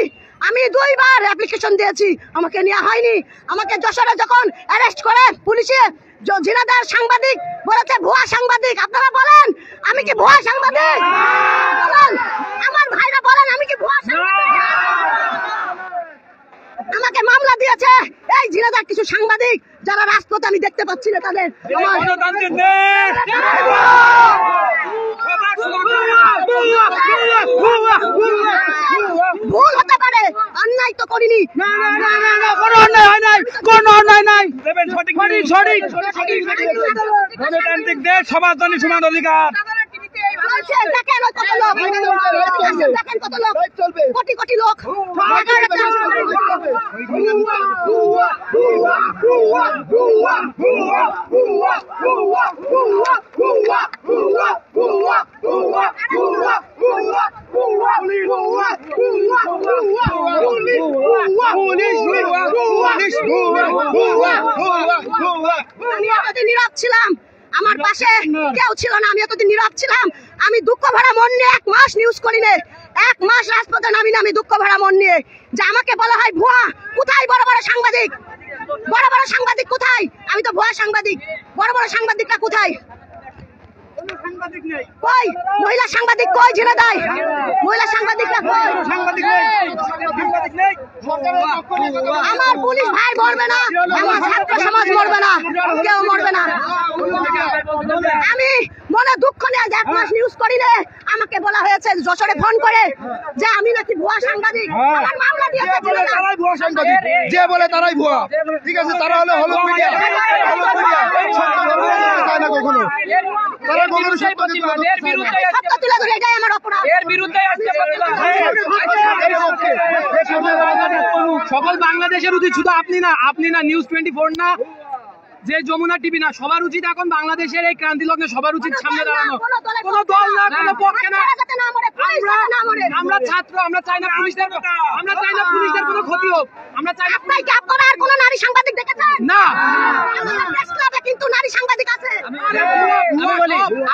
আমি 2 বার অ্যাপ্লিকেশন দিয়েছি, আমাকে নেওয়া হয়নি। আমাকে যশোরে যখন অ্যারেস্ট করে পুলিশে, ঝিনাদার সাংবাদিক বলেছে ভুয়া সাংবাদিক। আপনারা বলেন আমি কি ভুয়া সাংবাদিক? বলেন, আমার ভাইরা বলেন আমি কি ভুয়া সাংবাদিক? আমাকে মামলা দিয়েছে এই ঝিনাদার কিছু সাংবাদিক, যারা রাজপথে আমি দেখতে পাচ্ছি না তাদের। ভুল হতে পারে, অন্যায় তো করিনি। কোনো অন্যায় হয় নাই, কোনো অন্যায় নাই। সঠিক গণতান্ত্রিক দেশ, সবার জন্য সমান অধিকার। দেখেন কত লোক, দেখেন কত লোক, কোটি কোটি লোক। আমি এতদিন নীরব ছিলাম, আমার পাশে কেউ ছিল না, আমি এতদিন নীরব ছিলাম। আমি দুঃখ ভরা মন নিয়ে 1 মাস নিউজ করি না, 1 মাস রাজপথে নামি না, আমি দুঃখ ভরা মন নিয়ে। যে আমাকে বলা হয় ভুয়া, কোথায় বড় বড় সাংবাদিক? বড় বড় সাংবাদিক কোথায়? আমি তো ভুয়া সাংবাদিক, বড় বড় সাংবাদিকটা কোথায়? কই মহিলা সাংবাদিক কই? জেনে দেয় মহিলা সাংবাদিকরা কই? আমার পুলিশ ভাই মরবে না, আমার ছাত্র সমাজ মরবে না, কেউ মরবে না। আমি মনে দুঃখ নিয়ে 1 মাস নিউজ করি রে, আমাকে বলা হয়েছে যশোরে ফোন করে যে আমি নাকি ভুয়া সাংবাদিক। আমার মামলা দিয়েছে ভুয়া সাংবাদিক যে বলে তারাই ভুয়া। ঠিক আছে, তারা হলো হলুদ মিডিয়া, কখনো তারা কখনো সত্য তুলে ধরে, এটাই আমার অপরাধ। সকল বাংলাদেশের উচিত, শুধু আপনি না নিউজ 24 না, যে যমুনা টিভি না, সবার উচিত এখন বাংলাদেশের এই ক্রান্তি লগ্নে সবার উচিত সামনে দাঁড়ানো। কোনো দল না, কোনো পক্ষে না। আমরা ছাত্র, আমরা চাই না পুলিশদের কোনো ক্ষতি হোক। আমরা চাই না। আপনারা আর কোনো নারী সাংবাদিক দেখেছেন? না, কিন্তু নারী সাংবাদিক আছে।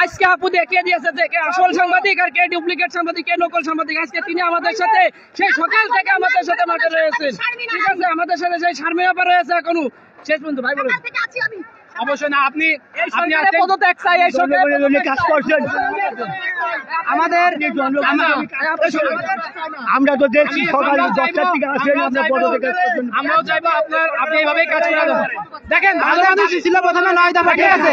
আজকে আপু দেখিয়ে দিয়েছে যে কে আসল সাংবাদিক আর কে ডুপ্লিকেট সাংবাদিক, কে নকল সাংবাদিক। আজকে তিনি আমাদের সাথে সেই সকাল থেকে আমাদের সাথে মাঠে রয়েছেন। ঠিক আছে, আমাদের সাথে সেই শারমিনা পা রয়েছে এখনো শেষ পর্যন্ত। ভাই বলুন। অবশ্যই না, আপনি পদত্যাগ চাই, এই সরকারের কাজ করছেন। আমরা তো দেখছি সকাল 10টার থেকে আসেন, আমরাও চাইবো আপনি এইভাবেই কাজ করে যাবেন। দেখেন, ভালো মানুষ ছিল প্রথমে 9 দফা, ঠিক আছে,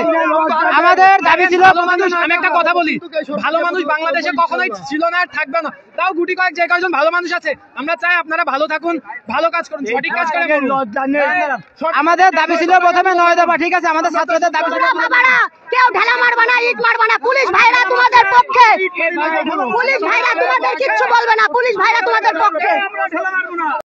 আমাদের দাবি ছিল ভালো মানুষ। আমি একটা কথা বলি, ভালো মানুষ বাংলাদেশে কখনোই ছিল না, আর থাকবে না। তাও গুটি কয়েক যে কয়েকজন ভালো মানুষ আছে। আমরা চাই আপনারা ভালো থাকুন, ভালো কাজ করুন, সঠিক কাজ করে করুন। আমাদের দাবি ছিল প্রথমে 9 দফা, ঠিক আছে, আমাদের ছাত্রদের দাবি ছিল কেউ ঢেলা মারবে না, ইট মারবে না। পুলিশ ভাইরা তোমাদের পক্ষে, পুলিশ ভাইরা তোমাদের কিচ্ছু বলবে না, পুলিশ ভাইরা তোমাদের পক্ষে।